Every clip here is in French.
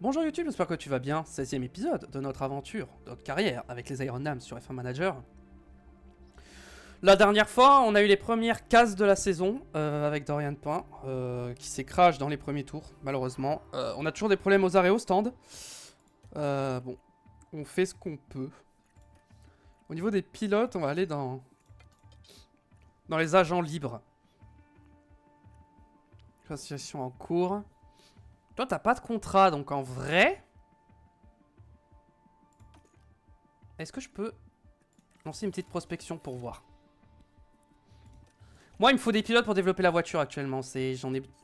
Bonjour YouTube, j'espère que tu vas bien. 16e épisode de notre aventure, de notre carrière avec les Ironhams sur F1 Manager. La dernière fois, on a eu les premières cases de la saison avec Dorian Pain qui s'est crash dans les premiers tours, malheureusement. On a toujours des problèmes aux arrêts au stand. Bon, on fait ce qu'on peut. Au niveau des pilotes, on va aller dans les agents libres. Classification en cours. Toi, t'as pas de contrat, donc en vrai... Est-ce que je peux lancer une petite prospection pour voir? Moi, il me faut des pilotes pour développer la voiture actuellement.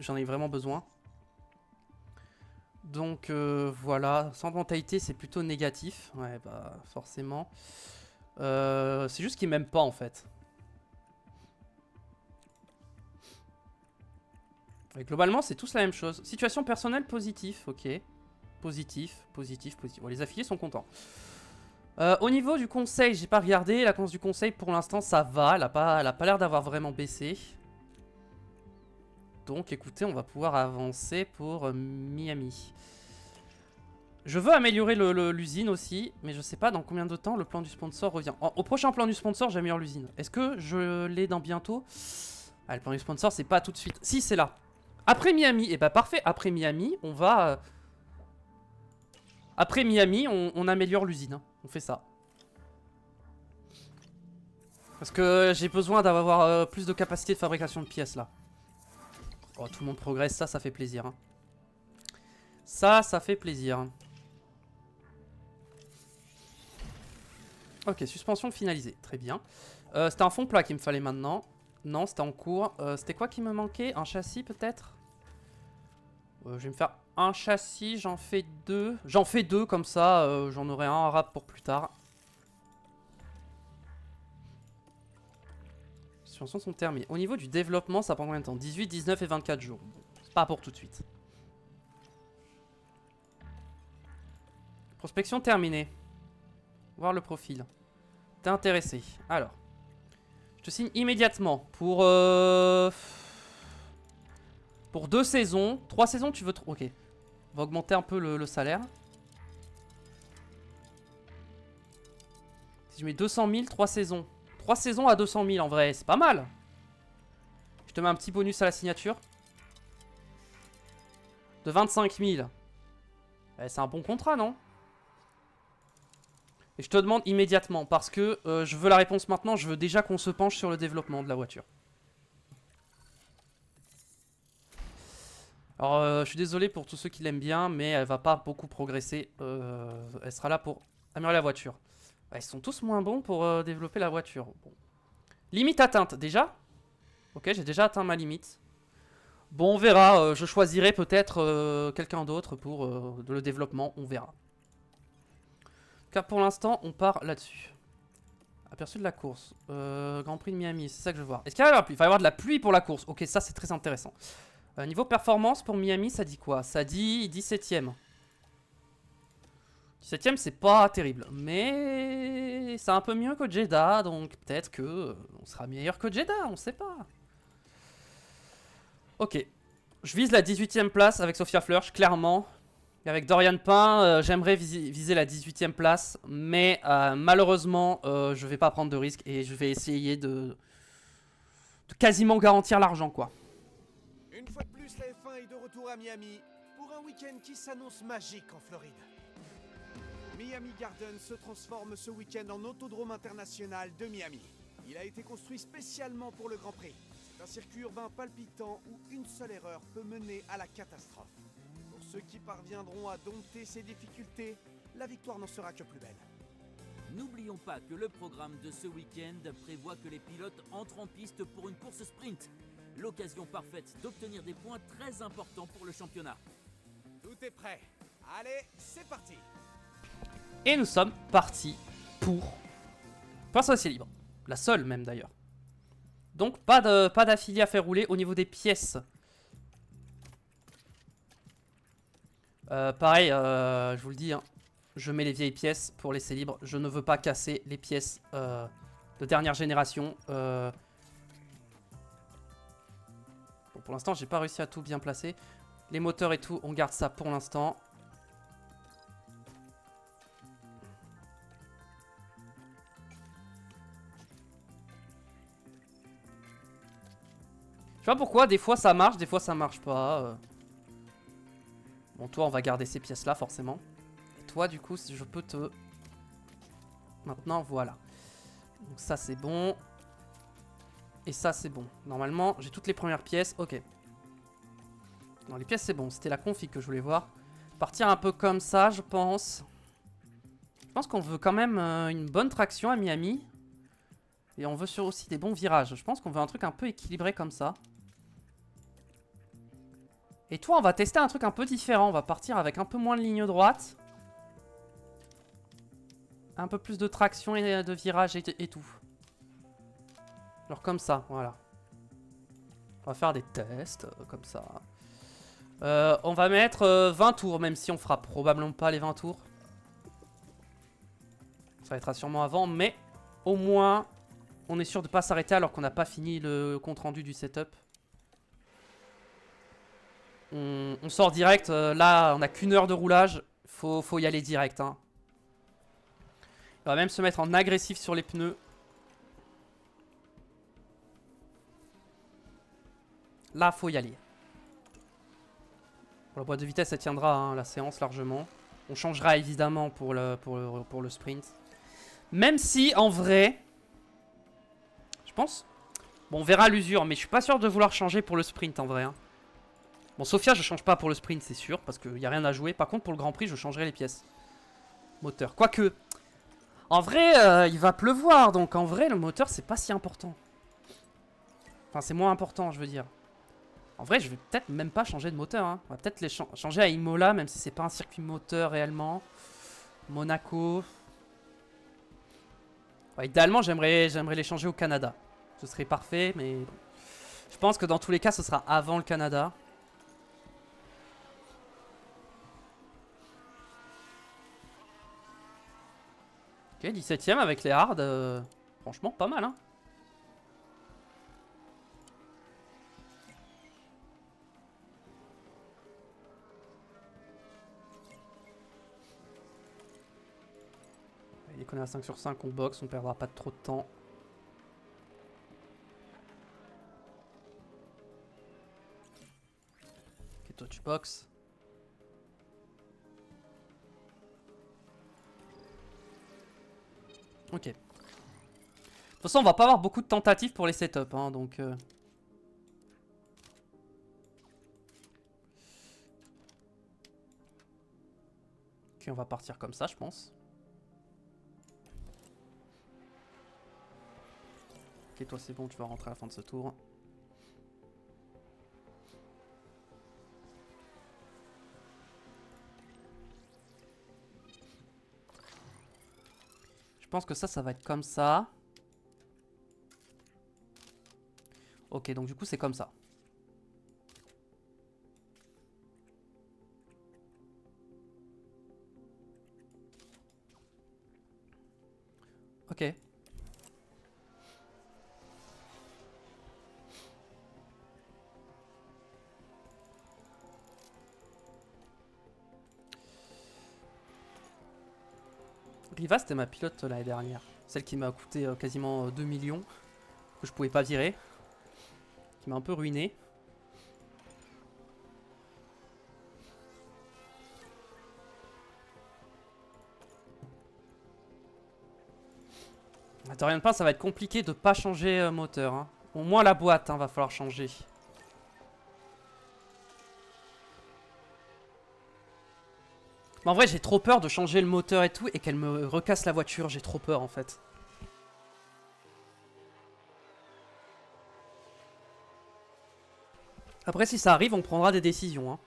J'en ai vraiment besoin. Donc, voilà. Sans mentalité, c'est plutôt négatif. Ouais, bah, forcément. C'est juste qu'ils m'aiment pas, en fait. Et globalement, c'est tous la même chose. Situation personnelle, positif. Ok. Positif, positif, positif. Bon, les affiliés sont contents. Au niveau du conseil, j'ai pas regardé. La course du conseil, pour l'instant, ça va. Elle a pas l'air d'avoir vraiment baissé. Donc, écoutez, on va pouvoir avancer pour Miami. Je veux améliorer l'usine aussi, mais je sais pas dans combien de temps le plan du sponsor revient. Au prochain plan du sponsor, j'améliore l'usine. Est-ce que je l'ai dans bientôt? Ah, le plan du sponsor, c'est pas tout de suite. Si, c'est là. Après Miami, et bah parfait. Après Miami, on va... Après Miami, on améliore l'usine. Hein. On fait ça. Parce que j'ai besoin d'avoir plus de capacité de fabrication de pièces là. Oh, tout le monde progresse, ça fait plaisir. Hein. Ça fait plaisir. Ok, suspension finalisée, très bien. C'était un fond plat qu'il me fallait maintenant. Non, c'était en cours. C'était quoi qui me manquait? Un châssis peut-être? Je vais me faire un châssis, j'en fais deux. J'en fais deux comme ça, j'en aurai un arabe pour plus tard. Les suspensions sont terminées. Au niveau du développement, ça prend combien de temps? 18, 19 et 24 jours. Bon, c'est pas pour tout de suite. Prospection terminée. Voir le profil. T'es intéressé. Alors. Je te signe immédiatement. Pour 2 saisons. 3 saisons, tu veux... Ok. On va augmenter un peu le salaire. Si je mets 200 000, 3 saisons. 3 saisons à 200 000 en vrai, c'est pas mal. Je te mets un petit bonus à la signature. De 25 000. C'est un bon contrat, non? Et je te demande immédiatement, parce que je veux la réponse maintenant, je veux déjà qu'on se penche sur le développement de la voiture. Alors, je suis désolé pour tous ceux qui l'aiment bien, mais elle va pas beaucoup progresser. Elle sera là pour améliorer la voiture. Ils sont tous moins bons pour développer la voiture. Bon. Limite atteinte, déjà? Ok, j'ai déjà atteint ma limite. Bon, on verra. Je choisirai peut-être quelqu'un d'autre pour le développement. On verra. Car pour l'instant, on part là-dessus. Aperçu de la course. Grand Prix de Miami, c'est ça que je veux voir. Est-ce qu'il y a de la pluie? Il va y avoir de la pluie pour la course. Ok, ça c'est très intéressant. Niveau performance pour Miami, ça dit quoi? Ça dit 17ème. 17ème, c'est pas terrible. Mais c'est un peu mieux que Jeddah, donc peut-être que on sera meilleur que Jeddah, on sait pas. Ok. Je vise la 18ème place avec Sophia Flörsch, clairement. Et avec Dorian Pain, j'aimerais viser la 18ème place. Mais malheureusement, je vais pas prendre de risque et je vais essayer de quasiment garantir l'argent, quoi. Une fois de plus, la F1 est de retour à Miami pour un week-end qui s'annonce magique en Floride. Miami Gardens se transforme ce week-end en autodrome international de Miami. Il a été construit spécialement pour le Grand Prix. C'est un circuit urbain palpitant où une seule erreur peut mener à la catastrophe. Pour ceux qui parviendront à dompter ces difficultés, la victoire n'en sera que plus belle. N'oublions pas que le programme de ce week-end prévoit que les pilotes entrent en piste pour une course sprint. L'occasion parfaite d'obtenir des points très importants pour le championnat. Tout est prêt. Allez, c'est parti. Et nous sommes partis pour Passage libre. La seule même d'ailleurs. Donc pas d'affilié à faire rouler au niveau des pièces. Pareil, je vous le dis, hein, je mets les vieilles pièces pour laisser libre. Je ne veux pas casser les pièces de dernière génération. Bon, pour l'instant, j'ai pas réussi à tout bien placer. Les moteurs et tout, on garde ça pour l'instant. sais pas pourquoi, des fois ça marche, des fois ça marche pas. Bon, toi, on va garder ces pièces-là, forcément. Et toi, du coup, si je peux te... Maintenant, voilà. Donc ça, c'est bon. Et ça, c'est bon. Normalement, j'ai toutes les premières pièces. Ok. Non, les pièces, c'est bon. C'était la config que je voulais voir. Partir un peu comme ça, je pense. Je pense qu'on veut quand même une bonne traction à Miami. Et on veut aussi des bons virages. Je pense qu'on veut un truc un peu équilibré comme ça. Et toi, on va tester un truc un peu différent. On va partir avec un peu moins de ligne droite. Un peu plus de traction et de virage et tout. Alors comme ça, voilà. On va faire des tests, comme ça. On va mettre 20 tours, même si on fera probablement pas les 20 tours. Ça va être sûrement avant, mais au moins, on est sûr de pas s'arrêter alors qu'on n'a pas fini le compte rendu du setup. On sort direct, là on a qu'une heure de roulage, faut y aller direct. Hein. On va même se mettre en agressif sur les pneus. Là faut y aller. Pour la boîte de vitesse elle tiendra hein, la séance largement. On changera évidemment pour le sprint. Même si en vrai, je pense, bon on verra l'usure, mais je suis pas sûr de vouloir changer pour le sprint en vrai. Hein. Bon, Sofia, je change pas pour le sprint, c'est sûr, parce qu'il n'y a rien à jouer. Par contre, pour le Grand Prix, je changerai les pièces. Moteur. Quoique, en vrai, il va pleuvoir, donc en vrai, le moteur, c'est pas si important. Enfin, c'est moins important, je veux dire. En vrai, je vais peut-être même pas changer de moteur. Hein. On va peut-être les changer à Imola, même si c'est pas un circuit moteur réellement. Monaco. Ouais, idéalement, j'aimerais les changer au Canada. Ce serait parfait, mais je pense que dans tous les cas, ce sera avant le Canada. Ok, 17ème avec les hards, franchement pas mal hein. Dès qu'on est à 5 sur 5, on boxe, on perdra pas trop de temps. Ok, toi tu boxes. Ok. De toute façon, on va pas avoir beaucoup de tentatives pour les setups, hein, donc... Ok, on va partir comme ça, je pense. Ok, toi c'est bon, tu vas rentrer à la fin de ce tour. Je pense que ça va être comme ça. Ok, donc du coup c'est comme ça. Ok. Riva, c'était ma pilote l'année dernière. Celle qui m'a coûté quasiment 2 millions. Que je pouvais pas virer. Qui m'a un peu ruiné. Attends, rien de pas, ça va être compliqué de pas changer moteur. Hein. Au moins la boîte, hein, va falloir changer. Mais en vrai, j'ai trop peur de changer le moteur et tout et qu'elle me recasse la voiture. J'ai trop peur en fait. Après, si ça arrive, on prendra des décisions. Hein.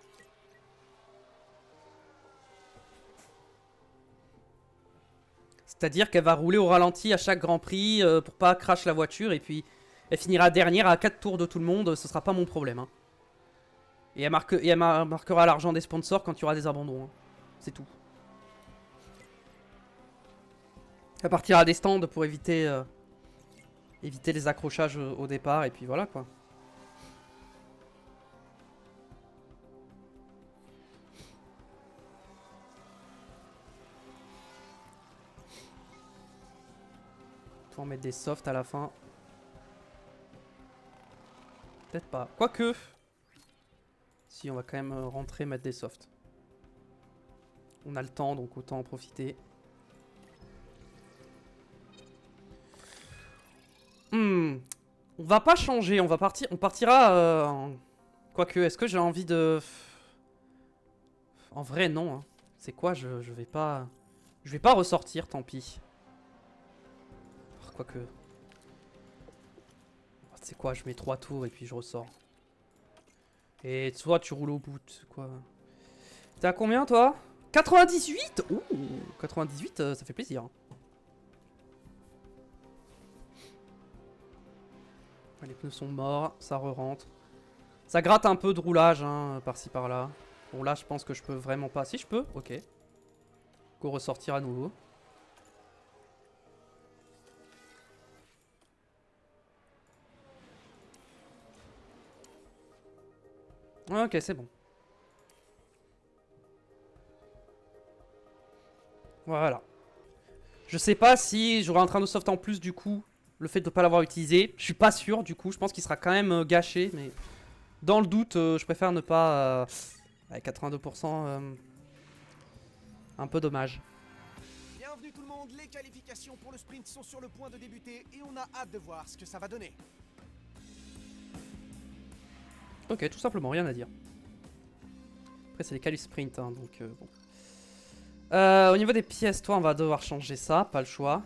C'est-à-dire qu'elle va rouler au ralenti à chaque Grand Prix pour pas crash la voiture. Et puis, elle finira dernière à 4 tours de tout le monde. Ce sera pas mon problème. Hein. Et elle marquera l'argent des sponsors quand il y aura des abandons. Hein. C'est tout. Elle partira des stands pour éviter les accrochages au départ. Et puis voilà quoi. Faut en mettre des softs à la fin. Peut-être pas. Quoique. Si, on va quand même rentrer, mettre des softs. On a le temps, donc autant en profiter. On va pas changer, on va partir. On partira. Quoique, est-ce que j'ai envie de. En vrai, non. Hein. C'est quoi, je vais pas. Je vais pas ressortir, tant pis. Quoique. C'est quoi, je mets 3 tours et puis je ressors. Et soit tu roules au bout, quoi. T'es à combien, toi? 98? Ouh, 98, ça fait plaisir. Les pneus sont morts, ça re-rentre. Ça gratte un peu de roulage, hein, par-ci par-là. Bon, là, je pense que je peux vraiment pas. Si je peux, ok. Go ressortir à nouveau. Ok, c'est bon. Voilà. Je sais pas si j'aurai un train de soft en plus du coup. Le fait de ne pas l'avoir utilisé. Je suis pas sûr du coup. Je pense qu'il sera quand même gâché. Mais dans le doute, je préfère ne pas... 82%. Un peu dommage. Bienvenue tout le monde, les qualifications pour le sprint sont sur le point de débuter et on a hâte de voir ce que ça va donner. Ok, tout simplement, rien à dire. Après, c'est les qualifs sprint, hein, donc bon. Au niveau des pièces, toi, on va devoir changer ça, pas le choix.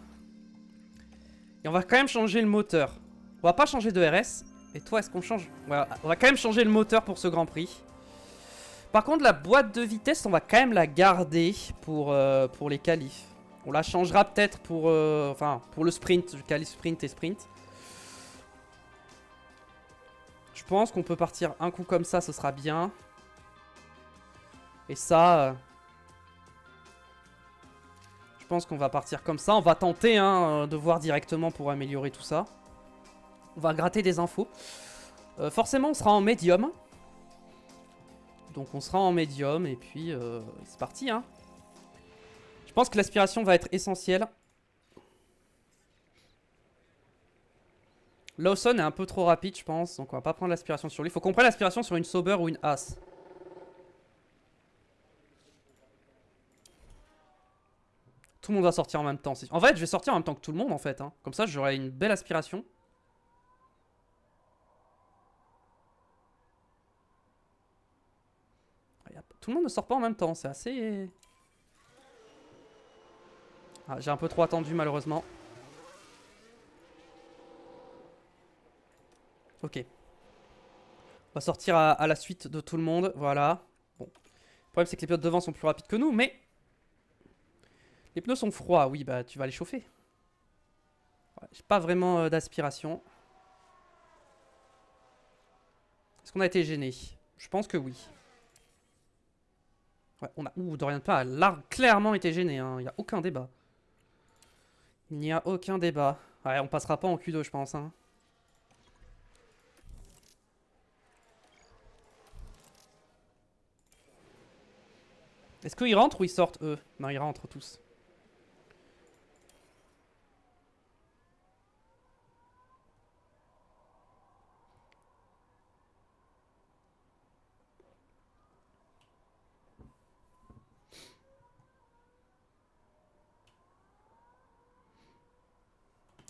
Et on va quand même changer le moteur. On va pas changer de RS. Et toi, est-ce qu'on change? Voilà, on va quand même changer le moteur pour ce Grand Prix. Par contre, la boîte de vitesse, on va quand même la garder pour les qualifs. On la changera peut-être pour, pour le sprint, le qualif sprint et sprint. Je pense qu'on peut partir un coup comme ça, ce sera bien. Et ça... je pense qu'on va partir comme ça. On va tenter de voir directement pour améliorer tout ça. On va gratter des infos. Forcément, on sera en médium. Donc on sera en médium et puis c'est parti. Hein. Je pense que l'aspiration va être essentielle. Lawson est un peu trop rapide, je pense. Donc on va pas prendre l'aspiration sur lui. Il faut qu'on prenne l'aspiration sur une Sauber ou une As. Tout le monde va sortir en même temps. En fait, je vais sortir en même temps que tout le monde, en fait. Hein. Comme ça, j'aurai une belle aspiration. Tout le monde ne sort pas en même temps. C'est assez... Ah, j'ai un peu trop attendu, malheureusement. Ok. On va sortir à la suite de tout le monde. Voilà. Bon. Le problème, c'est que les pilotes devant sont plus rapides que nous, mais... les pneus sont froids. Oui, bah, tu vas les chauffer. Ouais, j'ai pas vraiment d'aspiration. Est-ce qu'on a été gêné? Je pense que oui. Ouais, on a... ouh, Dorian Pin a là, clairement été gêné. Hein. Il n'y a aucun débat. Il n'y a aucun débat. Ouais, on passera pas en Q2, je pense. Hein. Est-ce qu'ils rentrent ou ils sortent, eux? Non, ils rentrent tous.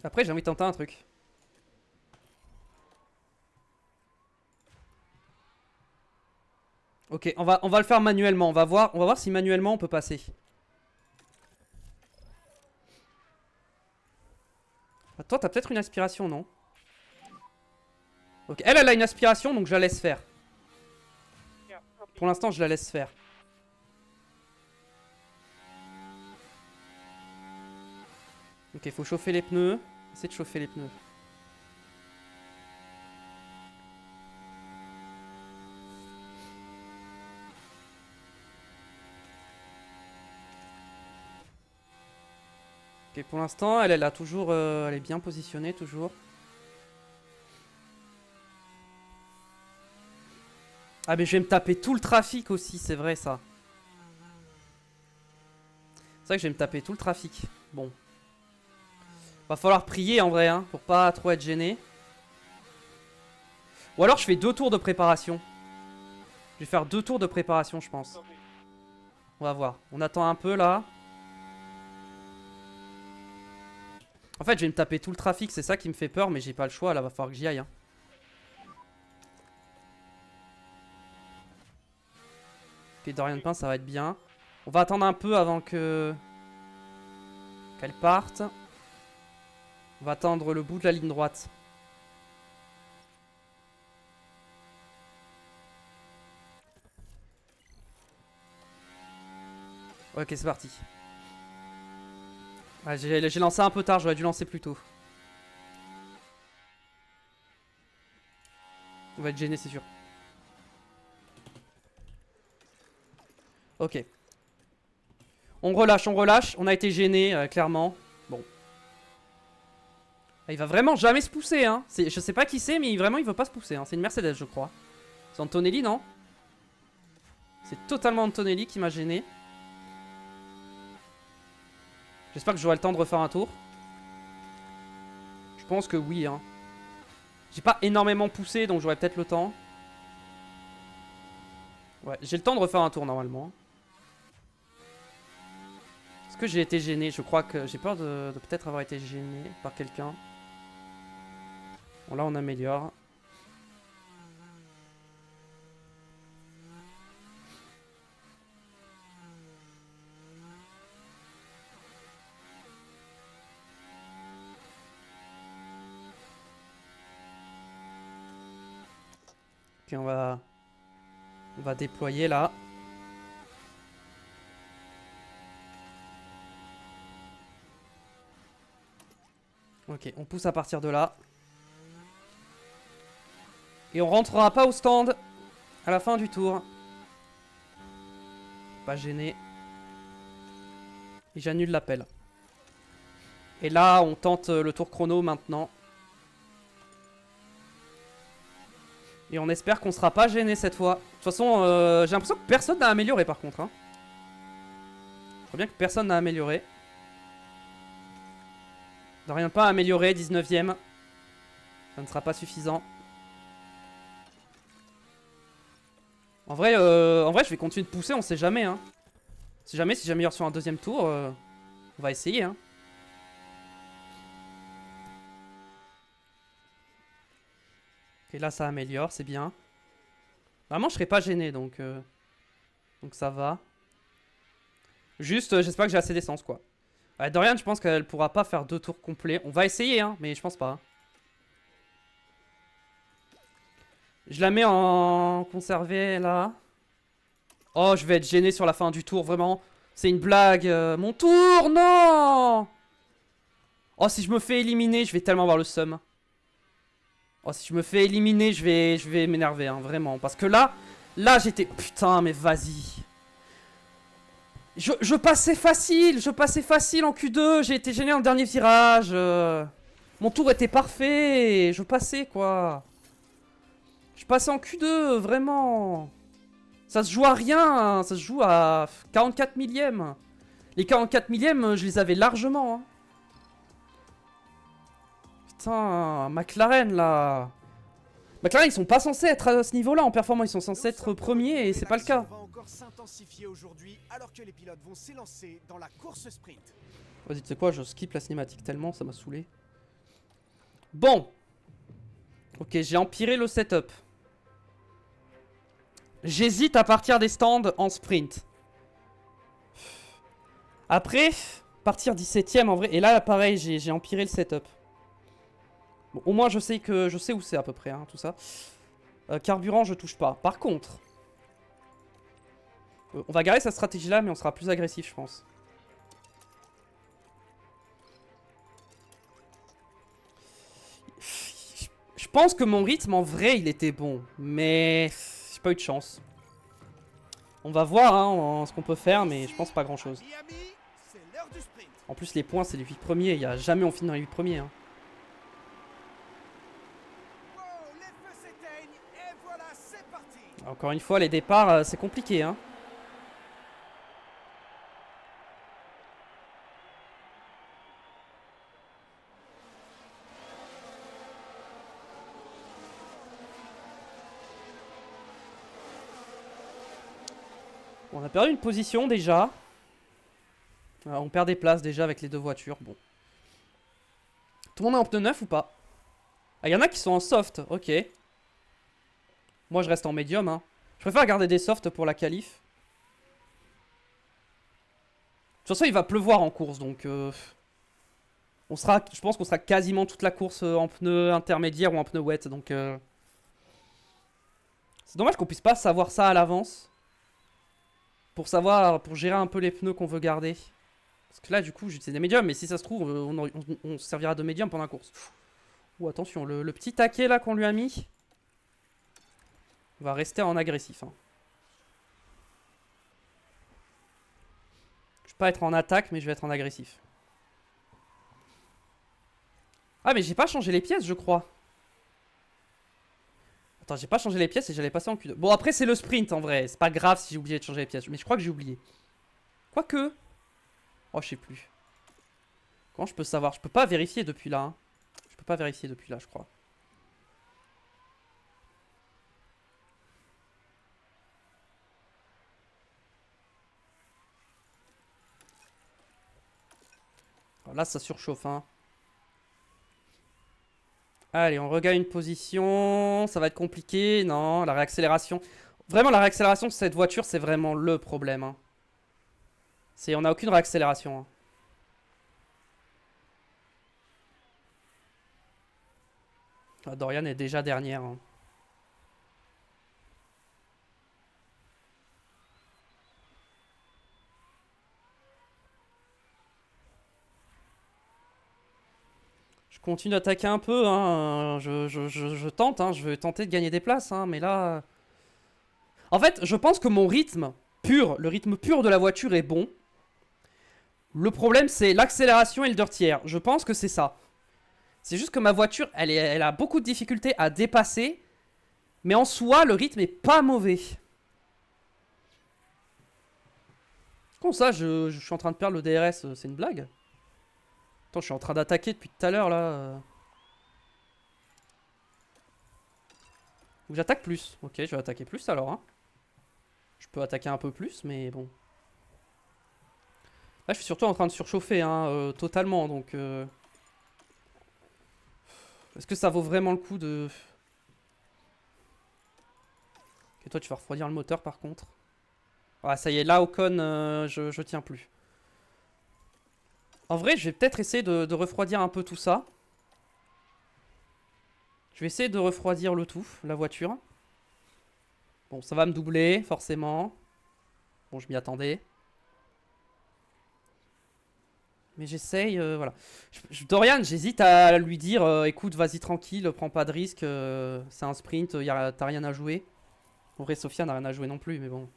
Après, j'ai envie de tenter un truc. Ok, on va le faire manuellement. On va voir si manuellement on peut passer. Ah, toi, t'as peut-être une aspiration, non? Ok, elle a une aspiration, donc je la laisse faire. Pour l'instant, je la laisse faire. Ok, faut chauffer les pneus. Essaye de chauffer les pneus. Ok, pour l'instant, elle a toujours... elle est bien positionnée, toujours. Ah, mais je vais me taper tout le trafic aussi, c'est vrai, ça. C'est vrai que je vais me taper tout le trafic. Bon. Va falloir prier, en vrai, hein, pour pas trop être gêné. Ou alors je fais 2 tours de préparation. Je vais faire 2 tours de préparation, je pense. On va voir. On attend un peu là. En fait, je vais me taper tout le trafic, c'est ça qui me fait peur, mais j'ai pas le choix, là, va falloir que j'y aille. Hein. Ok, Dorian Pain, ça va être bien. On va attendre un peu avant que... qu'elle parte. On va attendre le bout de la ligne droite. Ok, c'est parti. Ah, j'ai lancé un peu tard, j'aurais dû lancer plus tôt. On va être gêné, c'est sûr. Ok. On relâche, on relâche. On a été gêné, clairement. Bon. Ah, il va vraiment jamais se pousser, hein. Je sais pas qui c'est, mais vraiment, il veut pas se pousser. Hein. C'est une Mercedes, je crois. C'est Antonelli, non? C'est totalement Antonelli qui m'a gêné. J'espère que j'aurai le temps de refaire un tour. Je pense que oui, hein. J'ai pas énormément poussé, donc j'aurai peut-être le temps. Ouais, j'ai le temps de refaire un tour, normalement. Est-ce que j'ai été gêné? Je crois que j'ai peur de peut-être avoir été gêné par quelqu'un. Bon, là, on améliore. Ok, on va déployer là. Ok, on pousse à partir de là. Et on rentrera pas au stand à la fin du tour. Pas gêné. Et j'annule l'appel. Et là, on tente le tour chrono maintenant. Et on espère qu'on sera pas gêné cette fois. De toute façon, j'ai l'impression que personne n'a amélioré par contre. Hein. Je crois bien que personne n'a amélioré. De rien pas amélioré, 19ème. Ça ne sera pas suffisant. En vrai, je vais continuer de pousser, on sait jamais. Hein. Si j'améliore sur un deuxième tour, on va essayer. Hein. Et là, ça améliore, c'est bien. Vraiment, je serai pas gêné, donc ça va. Juste, j'espère que j'ai assez d'essence, quoi. Ouais, Dorian, je pense qu'elle pourra pas faire 2 tours complets. On va essayer, hein, mais je pense pas. Hein. Je la mets en conservé, là. Oh, je vais être gêné sur la fin du tour, vraiment. C'est une blague. Mon tour, non! Oh, si je me fais éliminer, je vais tellement avoir le seum. Oh, si je me fais éliminer, je vais m'énerver, hein, vraiment. Parce que là j'étais... Putain, mais vas-y. Je passais facile en Q2. J'ai été gêné en dernier virage. Mon tour était parfait. Je passais, quoi. Je passais en Q2, vraiment. Ça se joue à rien, hein. Ça se joue à 44 millièmes. Les 44 millièmes, je les avais largement. Hein. Putain, McLaren là. McLaren, ils sont pas censés être à ce niveau-là en performance, ils sont censés être premiers et c'est pas le cas. Va encore s'intensifier aujourd'hui alors que les pilotes vont s'élancer dans la course sprint. Vas-y, tu sais quoi, je skip la cinématique tellement, ça m'a saoulé. Bon. Ok, j'ai empiré le setup. J'hésite à partir des stands en sprint. Après, partir 17ème en vrai. Et là, pareil, j'ai empiré le setup. Bon, au moins, je sais où c'est à peu près, hein, tout ça. Carburant, je touche pas. Par contre, on va garder cette stratégie-là, mais on sera plus agressif, je pense. Je pense que mon rythme, en vrai, il était bon. Mais j'ai pas eu de chance. On va voir hein, ce qu'on peut faire, mais je pense pas grand-chose. En plus, les points, c'est les 8 premiers. Il y a jamais on finit dans les 8 premiers. Hein. Encore une fois, les départs, c'est compliqué. Hein. Bon, on a perdu une position déjà. On perd des places déjà avec les deux voitures. Bon. Tout le monde est en pneu neuf ou pas? Ah, il y en a qui sont en soft. Ok. Moi, je reste en médium. Hein. Je préfère garder des softs pour la qualif. De toute façon, il va pleuvoir en course. Donc, je pense qu'on sera quasiment toute la course en pneu intermédiaire ou en pneu wet. Donc, c'est dommage qu'on puisse pas savoir ça à l'avance. Pour gérer un peu les pneus qu'on veut garder. Parce que là, du coup, j'utilise des médiums. Mais si ça se trouve, on servira de médium pendant la course. Ouh, attention, le petit taquet là qu'on lui a mis. On va rester en agressif. Hein. Je vais pas être en attaque, mais je vais être en agressif. Ah, mais j'ai pas changé les pièces, je crois. Attends, j'ai pas changé les pièces et j'allais passer en Q2. Bon, après, c'est le sprint en vrai. C'est pas grave si j'ai oublié de changer les pièces. Mais je crois que j'ai oublié. Quoique. Oh, je sais plus. Comment je peux savoir? Je peux pas vérifier depuis là. Hein. Je peux pas vérifier depuis là, je crois. Alors là, ça surchauffe. Hein. Allez, on regagne une position. Ça va être compliqué. Non, la réaccélération. Vraiment, la réaccélération de cette voiture, c'est vraiment le problème. Hein. On n'a aucune réaccélération. Hein. Ah, Dorian est déjà dernière. Hein. Je continue d'attaquer un peu. Hein. Je tente. Hein. Je veux tenter de gagner des places. Hein. Mais là... En fait, je pense que mon rythme pur, le rythme pur de la voiture est bon. Le problème, c'est l'accélération et le dirty air. Je pense que c'est ça. C'est juste que ma voiture, elle a beaucoup de difficultés à dépasser. Mais en soi, le rythme est pas mauvais. Comment ça, je suis en train de perdre le DRS, c'est une blague? Attends, je suis en train d'attaquer depuis tout à l'heure, là. Ou j'attaque plus. Ok, je vais attaquer plus, alors. Hein. Je peux attaquer un peu plus, mais bon. Là, je suis surtout en train de surchauffer, hein, totalement, donc... Est-ce que ça vaut vraiment le coup de... Ok, toi, tu vas refroidir le moteur, par contre. Ah, ça y est, là, Ocon, je tiens plus. En vrai, je vais peut-être essayer de refroidir un peu tout ça. Je vais essayer de refroidir le tout, la voiture. Bon, ça va me doubler, forcément. Bon, je m'y attendais. Mais j'essaye, voilà. Dorian, j'hésite à lui dire, écoute, vas-y tranquille, prends pas de risque, c'est un sprint, t'as rien à jouer. En vrai, Sophia n'a rien à jouer non plus, mais bon.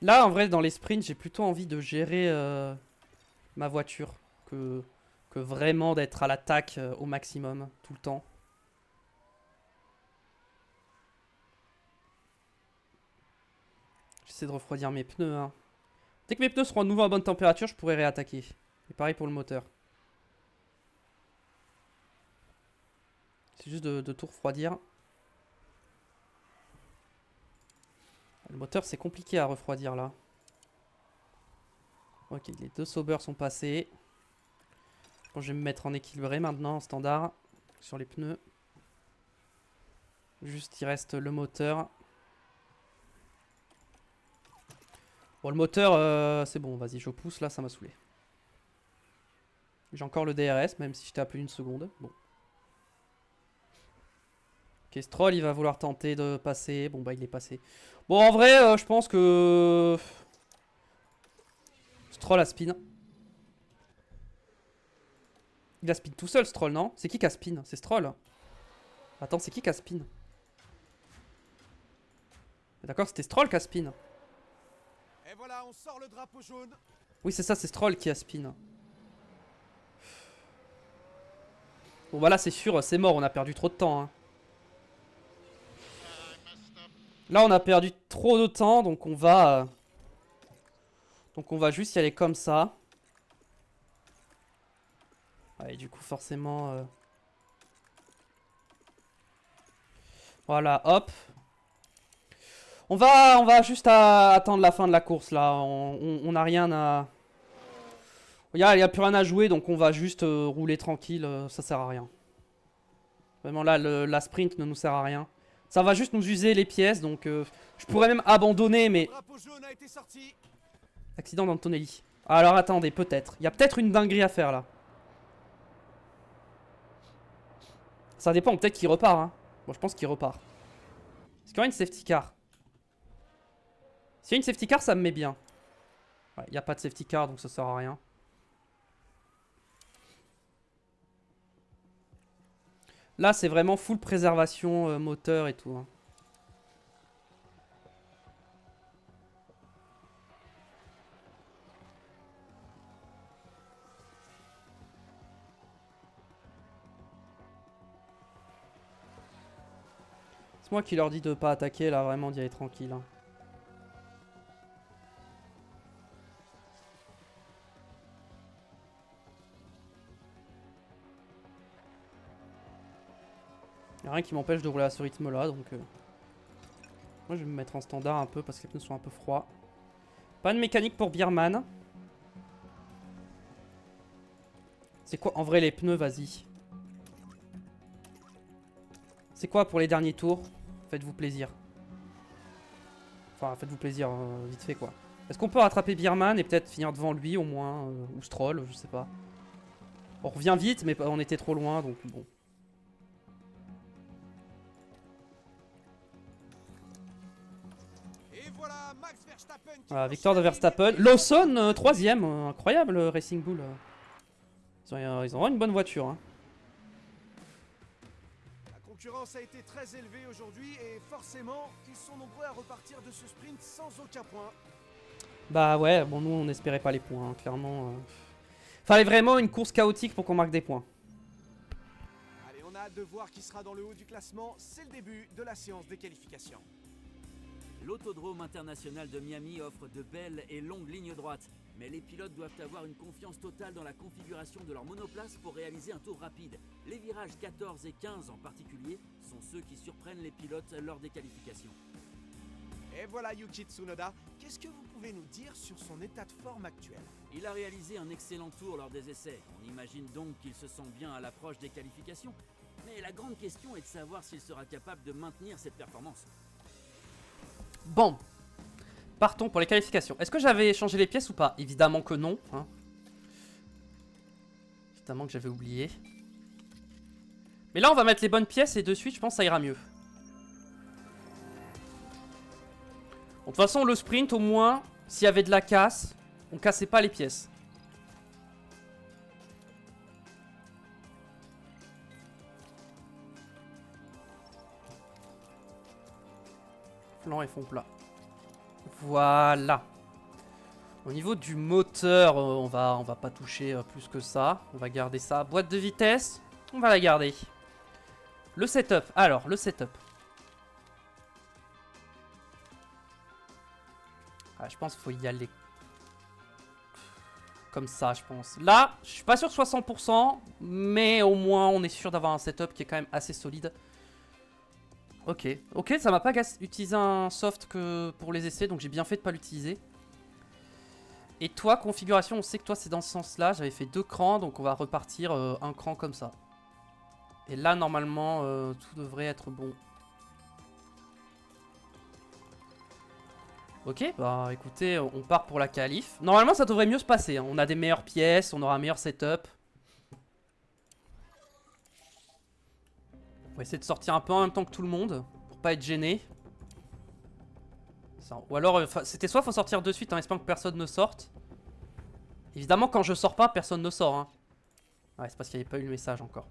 Là, en vrai, dans les sprints, j'ai plutôt envie de gérer ma voiture que vraiment d'être à l'attaque au maximum, tout le temps. J'essaie de refroidir mes pneus. Hein. Dès que mes pneus seront à nouveau à bonne température, je pourrai réattaquer. Et pareil pour le moteur. C'est juste de tout refroidir. Le moteur, c'est compliqué à refroidir là. Ok, les deux sauveurs sont passés. Bon, je vais me mettre en équilibré maintenant, en standard, sur les pneus. Juste, il reste le moteur. Bon, le moteur, c'est bon, vas-y, je pousse là, ça m'a saoulé. J'ai encore le DRS, même si j'étais à plus d'une seconde. Bon. Ok, Stroll, il va vouloir tenter de passer. Bon, bah, il est passé. Bon, en vrai, je pense que... Stroll a spin. Il a spin tout seul, Stroll, non? C'est qui a spin? C'est Stroll. Attends, c'est qui a spin? D'accord, c'était Stroll qui a spin. Et voilà, on sort le drapeau jaune. Oui, c'est ça, c'est Stroll qui a spin. Bon, bah là, c'est sûr, c'est mort, on a perdu trop de temps. Hein. Là, on a perdu trop de temps, donc on va... Donc on va juste y aller comme ça. Ouais, du coup, forcément... Voilà, hop. On va juste attendre la fin de la course là. On n'a rien à... Il y a plus rien à jouer, donc on va juste rouler tranquille. Ça sert à rien. Vraiment là, la sprint ne nous sert à rien. Ça va juste nous user les pièces, donc je pourrais même abandonner, mais... Drapeau jaune a été sorti. Accident d'Antonelli. Alors attendez, peut-être. Il y a peut-être une dinguerie à faire là. Ça dépend, peut-être qu'il repart. Hein. Bon, je pense qu'il repart. Est-ce qu'il y aura une safety car? S'il y a une safety car, ça me met bien. Ouais, il n'y a pas de safety car, donc ça sert à rien. Là, c'est vraiment full préservation moteur et tout. Hein. C'est moi qui leur dis de pas attaquer, là, vraiment d'y aller tranquille. Hein. Y a rien qui m'empêche de rouler à ce rythme là, donc moi je vais me mettre en standard un peu parce que les pneus sont un peu froids. Pas de mécanique pour Bierman. C'est quoi en vrai les pneus, vas-y. C'est quoi pour les derniers tours? Faites-vous plaisir. Enfin faites-vous plaisir, vite fait quoi. Est-ce qu'on peut rattraper Bierman et peut-être finir devant lui au moins, ou Stroll, je sais pas. On revient vite mais on était trop loin donc bon. Max Verstappen qui Voilà, victoire de Verstappen. Lawson, 3ème. Incroyable, Racing Bull. Ils ont une bonne voiture. Hein. La concurrence a été très élevée aujourd'hui et forcément, ils sont nombreux à repartir de ce sprint sans aucun point. Bah ouais, bon nous on n'espérait pas les points, hein, clairement. Fallait vraiment une course chaotique pour qu'on marque des points. Allez, on a hâte de voir qui sera dans le haut du classement. C'est le début de la séance des qualifications. L'autodrome international de Miami offre de belles et longues lignes droites, mais les pilotes doivent avoir une confiance totale dans la configuration de leur monoplace pour réaliser un tour rapide. Les virages 14 et 15 en particulier sont ceux qui surprennent les pilotes lors des qualifications. Et voilà Yuki Tsunoda. Qu'est-ce que vous pouvez nous dire sur son état de forme actuel? Il a réalisé un excellent tour lors des essais. On imagine donc qu'il se sent bien à l'approche des qualifications. Mais la grande question est de savoir s'il sera capable de maintenir cette performance. Bon. Partons pour les qualifications. Est-ce que j'avais changé les pièces ou pas? Évidemment que non. Hein. Évidemment que j'avais oublié. Mais là on va mettre les bonnes pièces et de suite je pense que ça ira mieux. Bon, de toute façon le sprint au moins, s'il y avait de la casse, on cassait pas les pièces. Flanc et fond plat. Voilà. Au niveau du moteur, on va pas toucher plus que ça. On va garder ça. Boîte de vitesse, on va la garder. Le setup. Alors, le setup. Ah, je pense qu'il faut y aller comme ça, je pense. Là, je suis pas sûr de 60%, mais au moins on est sûr d'avoir un setup qui est quand même assez solide. Ok, ok, ça m'a pas utilisé un soft que pour les essais, donc j'ai bien fait de pas l'utiliser. Et toi, configuration, on sait que toi c'est dans ce sens-là. J'avais fait 2 crans, donc on va repartir un cran comme ça. Et là, normalement, tout devrait être bon. Ok, bah écoutez, on part pour la qualif. Normalement, ça devrait mieux se passer. Hein. On a des meilleures pièces, on aura un meilleur setup. On va essayer de sortir un peu en même temps que tout le monde, pour pas être gêné. Ça, ou alors, c'était soit faut sortir de suite en espérant que personne ne sorte. Évidemment, quand je sors pas, personne ne sort. Hein. Ouais, c'est parce qu'il n'y avait pas eu le message encore.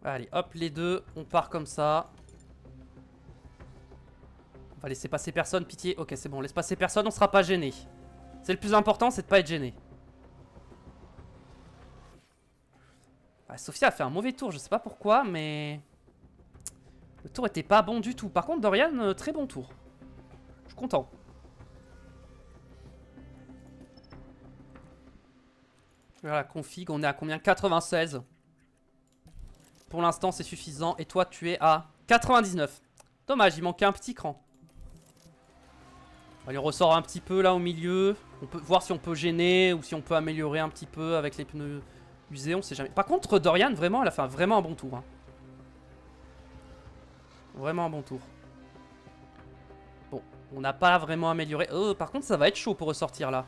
Allez, hop, les deux, on part comme ça. On va laisser passer personne, pitié. Ok, c'est bon, laisse passer personne, on sera pas gêné. C'est le plus important, c'est de pas être gêné. Ah, Sophia a fait un mauvais tour, je sais pas pourquoi, mais... Le tour était pas bon du tout. Par contre, Dorian, très bon tour. Je suis content. Voilà, config, on est à combien? 96. Pour l'instant, c'est suffisant. Et toi, tu es à 99. Dommage, il manquait un petit cran. Allez, on ressort un petit peu là au milieu. On peut voir si on peut gêner ou si on peut améliorer un petit peu avec les pneus usés. On sait jamais. Par contre, Dorian, vraiment, elle a fait vraiment un bon tour. Hein. Vraiment un bon tour. Bon, on n'a pas vraiment amélioré. Oh, par contre, ça va être chaud pour ressortir là.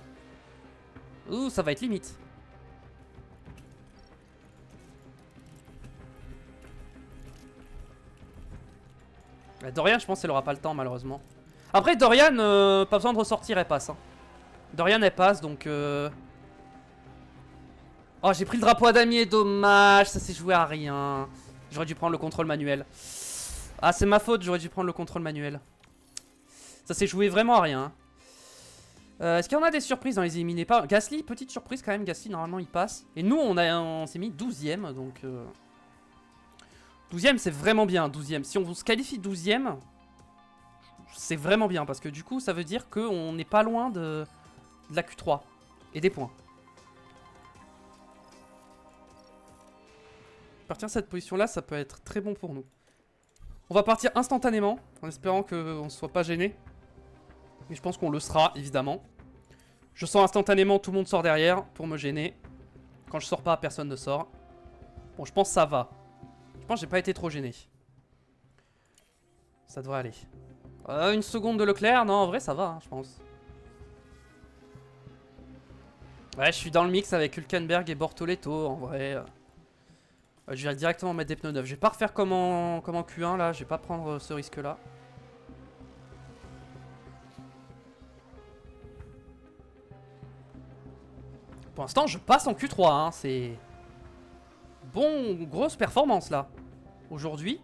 Oh, ça va être limite. Dorian, je pense qu'elle aura pas le temps malheureusement. Après, Dorian, pas besoin de ressortir, elle passe. Hein. Dorian, elle passe donc. Oh, j'ai pris le drapeau à damier, dommage, ça s'est joué à rien. J'aurais dû prendre le contrôle manuel. Ah, c'est ma faute, j'aurais dû prendre le contrôle manuel. Ça s'est joué vraiment à rien. Est-ce qu'il y en a des surprises dans les éliminés pas? Gasly, petite surprise quand même, Gasly, normalement il passe. Et nous, on s'est mis 12ème, donc. 12ème, c'est vraiment bien, 12ème. Si on se qualifie 12ème, c'est vraiment bien. Parce que du coup, ça veut dire qu'on n'est pas loin de la Q3 et des points. Partir de cette position-là, ça peut être très bon pour nous. On va partir instantanément, en espérant qu'on ne soit pas gêné. Mais je pense qu'on le sera, évidemment. Je sors instantanément, tout le monde sort derrière pour me gêner. Quand je sors pas, personne ne sort. Bon, je pense que ça va. Je pense que j'ai pas été trop gêné. Ça devrait aller. Une seconde de Leclerc? Non, en vrai, ça va, hein, je pense. Ouais, je suis dans le mix avec Hülkenberg et Bortoleto, en vrai. Je vais directement mettre des pneus neufs. Je vais pas refaire comme en Q1, là. Je vais pas prendre ce risque-là. Pour l'instant, je passe en Q3, hein. C'est... Bon, grosse performance, là. Aujourd'hui.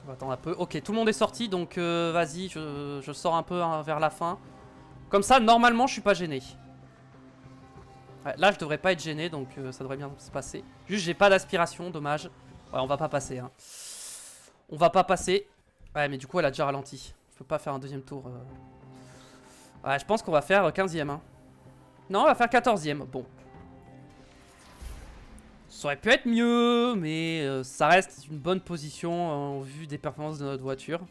On va attendre un peu. Ok, tout le monde est sorti, donc vas-y, je sors un peu hein, vers la fin. Comme ça, normalement, je suis pas gêné. Ouais, là, je devrais pas être gêné, donc ça devrait bien se passer. Juste, j'ai pas d'aspiration, dommage. Ouais, on va pas passer. Hein. On va pas passer. Ouais, mais du coup, elle a déjà ralenti. Je peux pas faire un deuxième tour. Ouais, je pense qu'on va faire 15ème. Hein. Non, on va faire 14ème. Bon. Ça aurait pu être mieux, mais ça reste une bonne position en vue des performances de notre voiture.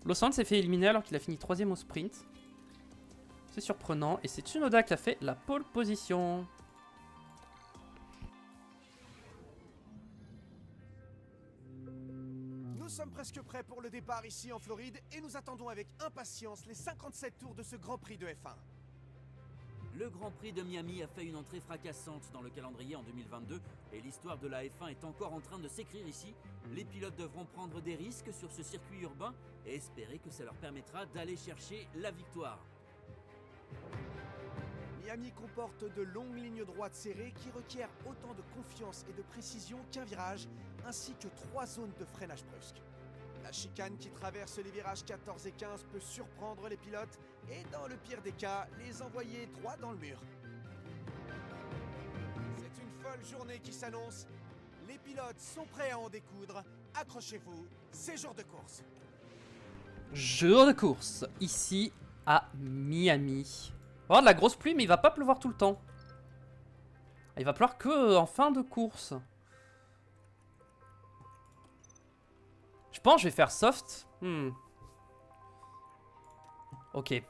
Lawson s'est fait éliminer alors qu'il a fini 3ème au sprint. C'est surprenant. Et c'est Tsunoda qui a fait la pole position. Nous sommes presque prêts pour le départ ici en Floride et nous attendons avec impatience les 57 tours de ce Grand Prix de F1. Le Grand Prix de Miami a fait une entrée fracassante dans le calendrier en 2022 et l'histoire de la F1 est encore en train de s'écrire ici. Les pilotes devront prendre des risques sur ce circuit urbain et espérer que ça leur permettra d'aller chercher la victoire. Miami comporte de longues lignes droites serrées qui requièrent autant de confiance et de précision qu'un virage, ainsi que 3 zones de freinage brusque. La chicane qui traverse les virages 14 et 15 peut surprendre les pilotes et, dans le pire des cas, les envoyer droit dans le mur. C'est une folle journée qui s'annonce. Les pilotes sont prêts à en découdre. Accrochez-vous, c'est jour de course. Jour de course, ici à Miami. On va avoir de la grosse pluie, mais il va pas pleuvoir tout le temps. Il va pleuvoir que en fin de course. Je pense que je vais faire soft. Ok.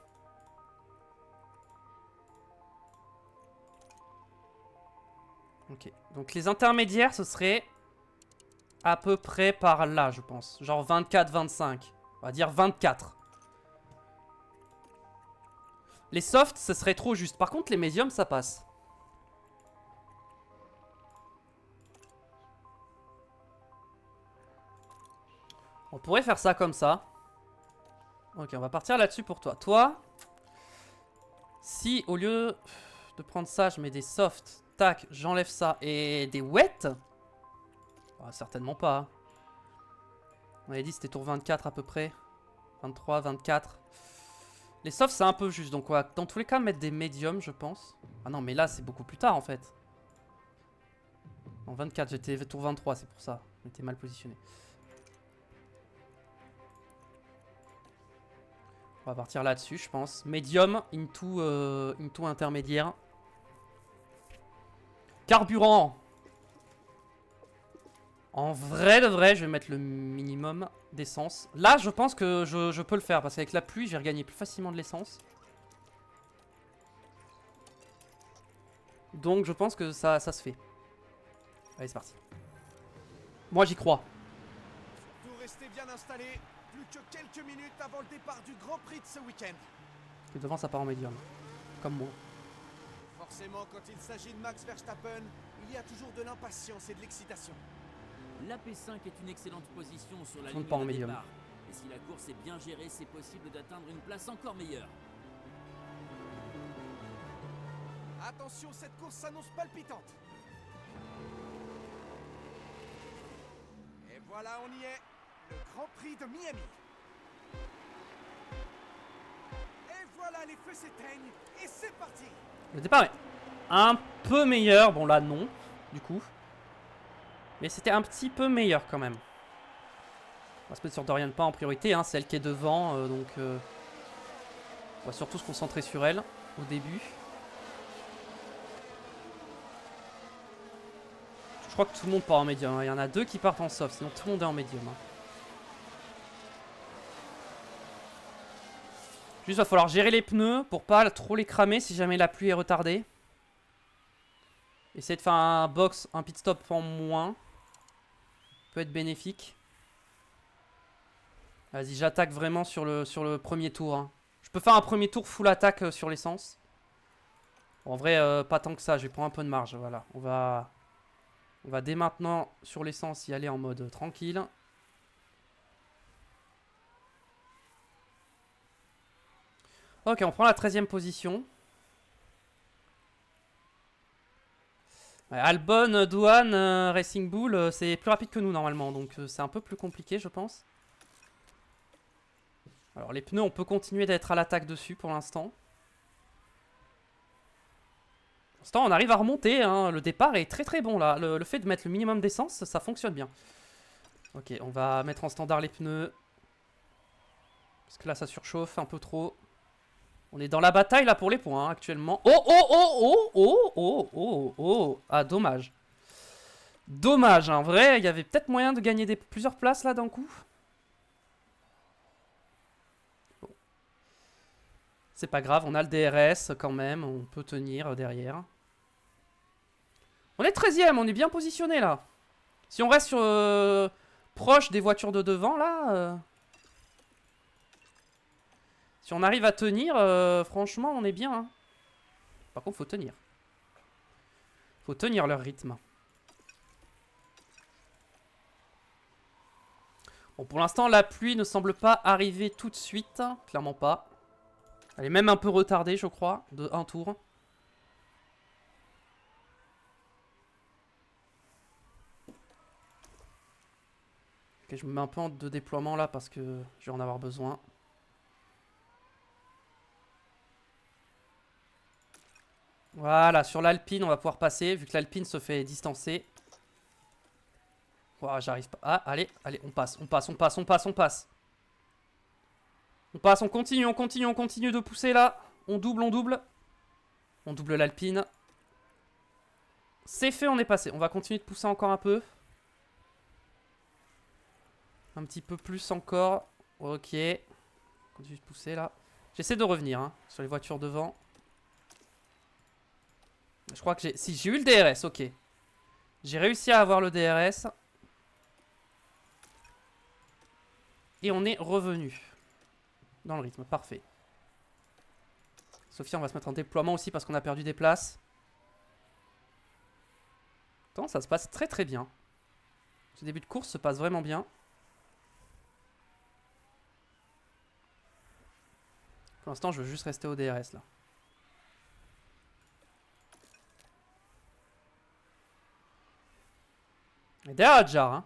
Ok. Donc les intermédiaires, ce serait à peu près par là, je pense. Genre 24-25. On va dire 24. Les softs, ce serait trop juste. Par contre, les médiums, ça passe. On pourrait faire ça comme ça. Ok, on va partir là-dessus pour toi. Toi, si au lieu de prendre ça, je mets des softs, tac, j'enlève ça et des wets. Oh, certainement pas. On avait dit c'était tour 24 à peu près. 23, 24. Les softs, c'est un peu juste. Donc, on va dans tous les cas mettre des médiums, je pense. Ah non, mais là, c'est beaucoup plus tard en fait. En 24, j'étais tour 23, c'est pour ça. J'étais mal positionné. On va partir là-dessus, je pense. Medium into intermédiaire. Carburant. En vrai de vrai, je vais mettre le minimum d'essence. Là, je pense que je peux le faire. Parce qu'avec la pluie, je vais regagner plus facilement de l'essence. Donc, je pense que ça se fait. Allez, c'est parti. Moi, j'y crois. Tout restez bien installé. Plus que quelques minutes avant le départ du Grand Prix de ce week-end. Et devant, ça part en médium. Comme moi. Forcément, quand il s'agit de Max Verstappen, il y a toujours de l'impatience et de l'excitation. La P5 est une excellente position sur la Tout le ligne pas en de médium. départ. Et si la course est bien gérée, c'est possible d'atteindre une place encore meilleure. Attention, cette course s'annonce palpitante. Et voilà, on y est. Le Grand Prix de Miami. Et voilà, les feux s'éteignent. Et c'est parti. Le départ est un peu meilleur. Bon, là, non, du coup. Mais c'était un petit peu meilleur quand même. On va se mettre sur Dorian pas en priorité. Hein, c'est elle qui est devant. Donc, on va surtout se concentrer sur elle au début. Je crois que tout le monde part en médium. Il y en a 2 qui partent en soft. Sinon, tout le monde est en médium. Juste, va falloir gérer les pneus pour pas trop les cramer si jamais la pluie est retardée. Essayer de faire un box, un pit stop en moins. Peut être bénéfique. Vas-y, j'attaque vraiment sur le premier tour. Hein. Je peux faire un premier tour full attaque sur l'essence. Bon, en vrai, pas tant que ça. Je vais prendre un peu de marge. Voilà. On va dès maintenant sur l'essence y aller en mode tranquille. Ok, on prend la 13e position. Ouais, Albon, Douane, Racing Bull, c'est plus rapide que nous normalement. Donc c'est un peu plus compliqué, je pense. Alors les pneus, on peut continuer d'être à l'attaque dessus pour l'instant. Pour l'instant, on arrive à remonter. Hein. Le départ est très très bon là. Le fait de mettre le minimum d'essence, ça fonctionne bien. Ok, on va mettre en standard les pneus. Parce que là, ça surchauffe un peu trop. On est dans la bataille là pour les points hein, actuellement. Oh oh oh oh oh oh oh oh. Ah, dommage. Dommage, en vrai, il y avait peut-être moyen de gagner plusieurs places là d'un coup. Bon. C'est pas grave, on a le DRS quand même, on peut tenir derrière. On est 13ème, on est bien positionné là. Si on reste sur, proche des voitures de devant là... Si on arrive à tenir, franchement, on est bien. Hein. Par contre, faut tenir. Faut tenir leur rythme. Bon, pour l'instant, la pluie ne semble pas arriver tout de suite. Clairement pas. Elle est même un peu retardée, je crois, de un tour. Ok, je me mets un peu en de déploiement là parce que je vais en avoir besoin. Voilà, sur l'Alpine, on va pouvoir passer, vu que l'Alpine se fait distancer. Wow, j'arrive pas. Ah, allez, allez, on passe, on passe, on passe, on passe, on passe. On passe, on continue, on continue, on continue de pousser là. On double, on double. On double l'Alpine. C'est fait, on est passé. On va continuer de pousser encore un peu. Un petit peu plus encore. Ok. Continue de pousser là. J'essaie de revenir hein, sur les voitures devant. Je crois que j'ai... Si, j'ai eu le DRS, ok. J'ai réussi à avoir le DRS. Et on est revenu. Dans le rythme, parfait. Sophia, on va se mettre en déploiement aussi parce qu'on a perdu des places. Attends, ça se passe très très bien. Ce début de course se passe vraiment bien. Pour l'instant, je veux juste rester au DRS là. Et derrière Adjar, hein.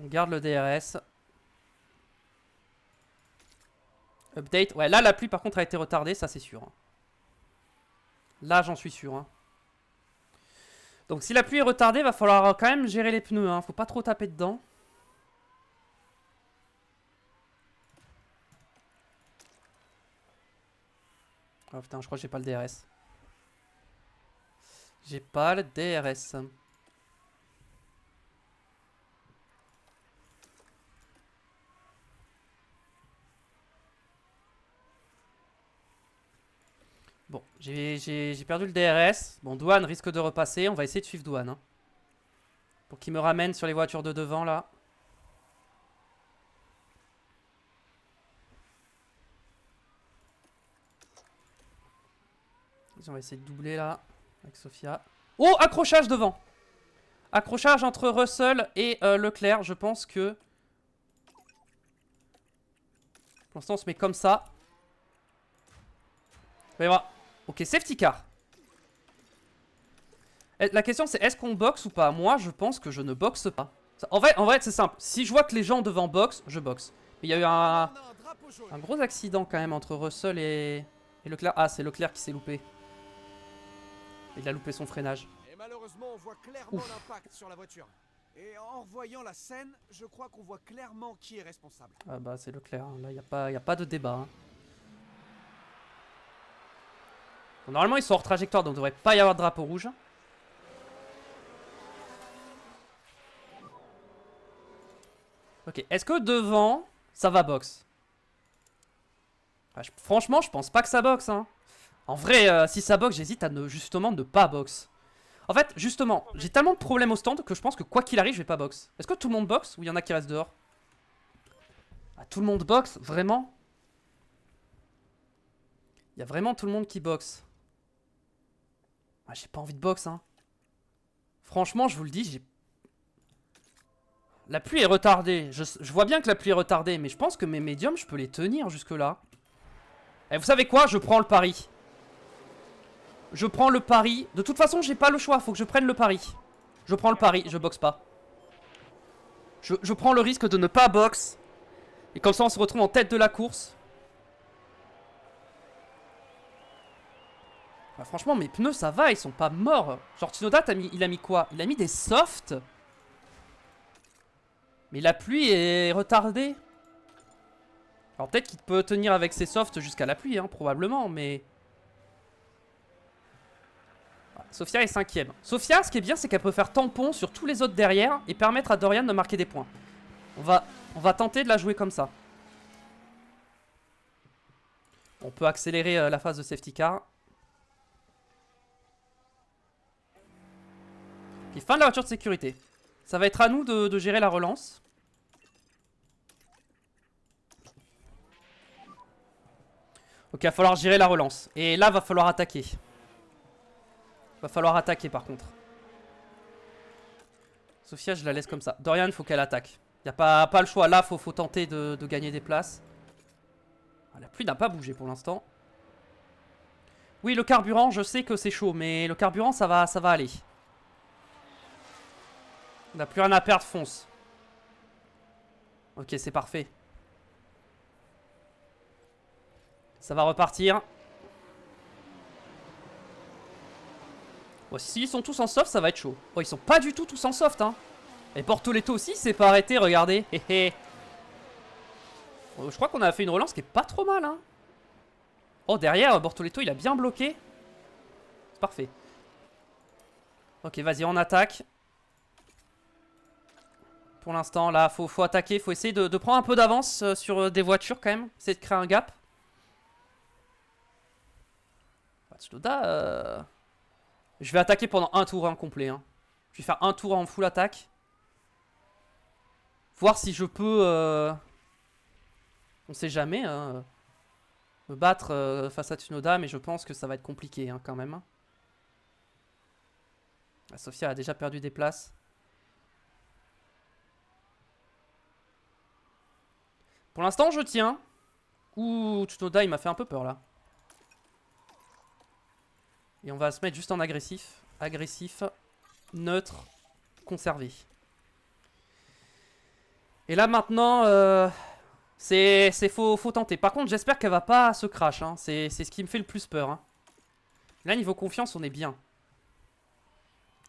On garde le DRS. Update. Ouais, là, la pluie, par contre, a été retardée, ça, c'est sûr. Là, j'en suis sûr. Hein. Donc, si la pluie est retardée, va falloir quand même gérer les pneus. Hein. Faut pas trop taper dedans. Oh putain, je crois que j'ai pas le DRS. J'ai pas le DRS. Bon, j'ai perdu le DRS. Bon, Douane risque de repasser. On va essayer de suivre Douane. Hein, pour qu'il me ramène sur les voitures de devant, là. On va essayer de doubler, là, avec Sophia. Oh, accrochage devant. Accrochage entre Russell et Leclerc. Je pense que... Pour l'instant, on se met comme ça. Vous allez voir. Ok, safety car. La question c'est est-ce qu'on boxe ou pas? Moi je pense que je ne boxe pas. En vrai c'est simple. Si je vois que les gens devant boxent, je boxe. Mais il y a eu un gros accident quand même entre Russell et Leclerc. Ah, c'est Leclerc qui s'est loupé. Il a loupé son freinage. Et malheureusement, on voit clairement l'impact sur la voiture. Et en revoyant la scène, je crois qu'on voit clairement qui est responsable. Ah bah c'est Leclerc. Hein. Là, y a pas de débat. Hein. Bon, normalement, ils sont hors trajectoire, donc il ne devrait pas y avoir de drapeau rouge. Ok, est-ce que devant, ça va boxe? Franchement, je pense pas que ça boxe. Hein. En vrai, si ça boxe, j'hésite à justement ne pas boxe. En fait, justement, j'ai tellement de problèmes au stand que je pense que quoi qu'il arrive, je vais pas boxe. Est-ce que tout le monde boxe ou il y en a qui restent dehors? Ah, tout le monde boxe? Vraiment? Il y a vraiment tout le monde qui boxe. Ah, j'ai pas envie de boxe, hein. Franchement, je vous le dis, j'ai... La pluie est retardée. Je vois bien que la pluie est retardée, mais je pense que mes médiums, je peux les tenir jusque-là. Et vous savez quoi? Je prends le pari. Je prends le pari. De toute façon, j'ai pas le choix. Faut que je prenne le pari. Je prends le pari. Je boxe pas. Je prends le risque de ne pas boxe. Et comme ça, on se retrouve en tête de la course. Bah, franchement, mes pneus, ça va. Ils sont pas morts. Genre, Tsunoda, il a mis quoi? Il a mis des softs. Mais la pluie est retardée. Alors peut-être qu'il peut tenir avec ses softs jusqu'à la pluie, hein, probablement, mais... Sophia est 5ème. Sophia, ce qui est bien, c'est qu'elle peut faire tampon sur tous les autres derrière et permettre à Dorian de marquer des points. On va tenter de la jouer comme ça. On peut accélérer la phase de safety car. Puis fin de la voiture de sécurité. Ça va être à nous de gérer la relance. Ok, il va falloir gérer la relance. Et là, va falloir attaquer. Va falloir attaquer par contre. Sophia, je la laisse comme ça. Dorian, il faut qu'elle attaque. Il n'y a pas le choix. Là, faut tenter de gagner des places. La pluie n'a pas bougé pour l'instant. Oui, le carburant, je sais que c'est chaud. Mais le carburant, ça va aller. On n'a plus rien à perdre, fonce. Ok, c'est parfait. Ça va repartir. Bon, s'ils sont tous en soft, ça va être chaud. Oh, ils sont pas du tout tous en soft, hein. Et Bortoletto aussi s'est pas arrêté, regardez. Je crois qu'on a fait une relance qui est pas trop mal, hein. Oh, derrière, Bortoletto, il a bien bloqué. C'est parfait. Ok, vas-y, on attaque. Pour l'instant, là, faut attaquer. Faut essayer de prendre un peu d'avance sur des voitures, quand même. Essayer de créer un gap. Tsunoda, je vais attaquer pendant un tour complet. Hein. Je vais faire un tour en full attaque. Voir si je peux... On sait jamais. Hein, me battre face à Tsunoda. Mais je pense que ça va être compliqué hein, quand même. La Sophia a déjà perdu des places. Pour l'instant, je tiens. Ouh, Tsunoda, il m'a fait un peu peur là. Et on va se mettre juste en agressif. Agressif, neutre, conservé. Et là maintenant, Faut tenter. Par contre, j'espère qu'elle va pas se crash. Hein. C'est ce qui me fait le plus peur. Hein. Là, niveau confiance, on est bien.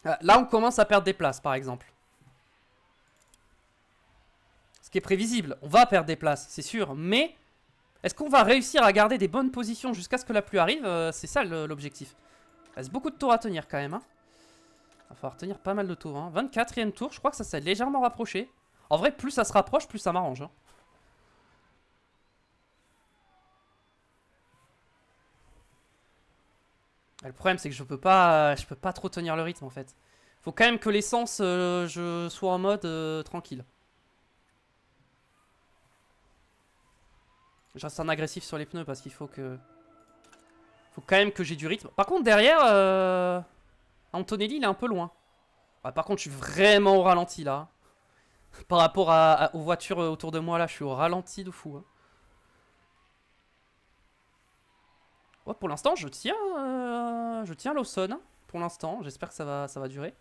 Là, on commence à perdre des places, par exemple. Ce qui est prévisible. On va perdre des places, c'est sûr. Mais est-ce qu'on va réussir à garder des bonnes positions jusqu'à ce que la pluie arrive? C'est ça l'objectif. Il reste beaucoup de tours à tenir quand même. Hein. Il va falloir tenir pas mal de tours. Hein. 24e tour, je crois que ça s'est légèrement rapproché. En vrai, plus ça se rapproche, plus ça m'arrange. Hein. Le problème, c'est que je peux pas trop tenir le rythme en fait. Faut quand même que l'essence, je sois en mode tranquille. Je reste en agressif sur les pneus parce qu'il faut que... Faut quand même que j'ai du rythme. Par contre, derrière, Antonelli, il est un peu loin. Ouais, par contre, je suis vraiment au ralenti là. Par rapport aux voitures autour de moi là, je suis au ralenti de fou. Hein. Ouais, pour l'instant, je tiens Lawson. Hein, pour l'instant, j'espère que ça va durer.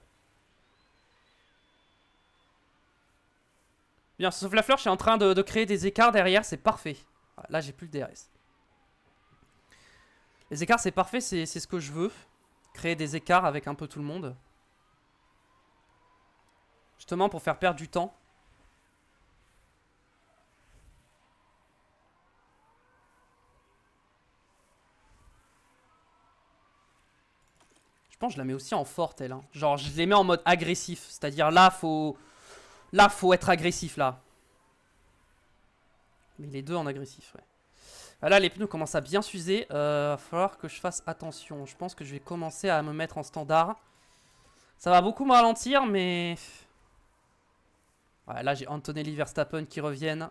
Bien, sauf la fleur, je suis en train de créer des écarts derrière, c'est parfait. Là, j'ai plus le DRS. Les écarts, c'est parfait, c'est ce que je veux. Créer des écarts avec un peu tout le monde. Justement, pour faire perdre du temps. Je pense que je la mets aussi en forte, elle. Hein. Genre, je les mets en mode agressif. C'est-à-dire, là, faut être agressif, là. Mais les deux en agressif, ouais. Là, les pneus commencent à bien s'user. Va falloir que je fasse attention. Je pense que je vais commencer à me mettre en standard. Ça va beaucoup me ralentir, mais... Ouais, là, j'ai Antonelli Verstappen qui reviennent.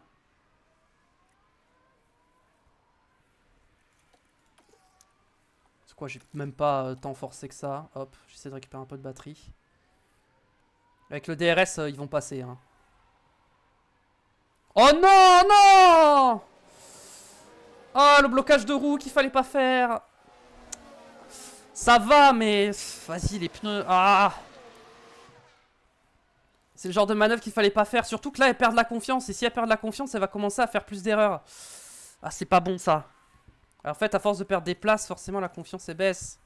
C'est quoi, j'ai même pas tant forcé que ça. Hop, j'essaie de récupérer un peu de batterie. Avec le DRS, ils vont passer. Hein. Oh non, non! Oh, le blocage de roue qu'il fallait pas faire. Ça va, mais... Vas-y, les pneus... Ah! C'est le genre de manœuvre qu'il fallait pas faire. Surtout que là, elle perd de la confiance. Et si elle perd de la confiance, elle va commencer à faire plus d'erreurs. Ah, c'est pas bon, ça. Alors, en fait, à force de perdre des places, forcément, la confiance, elle baisse.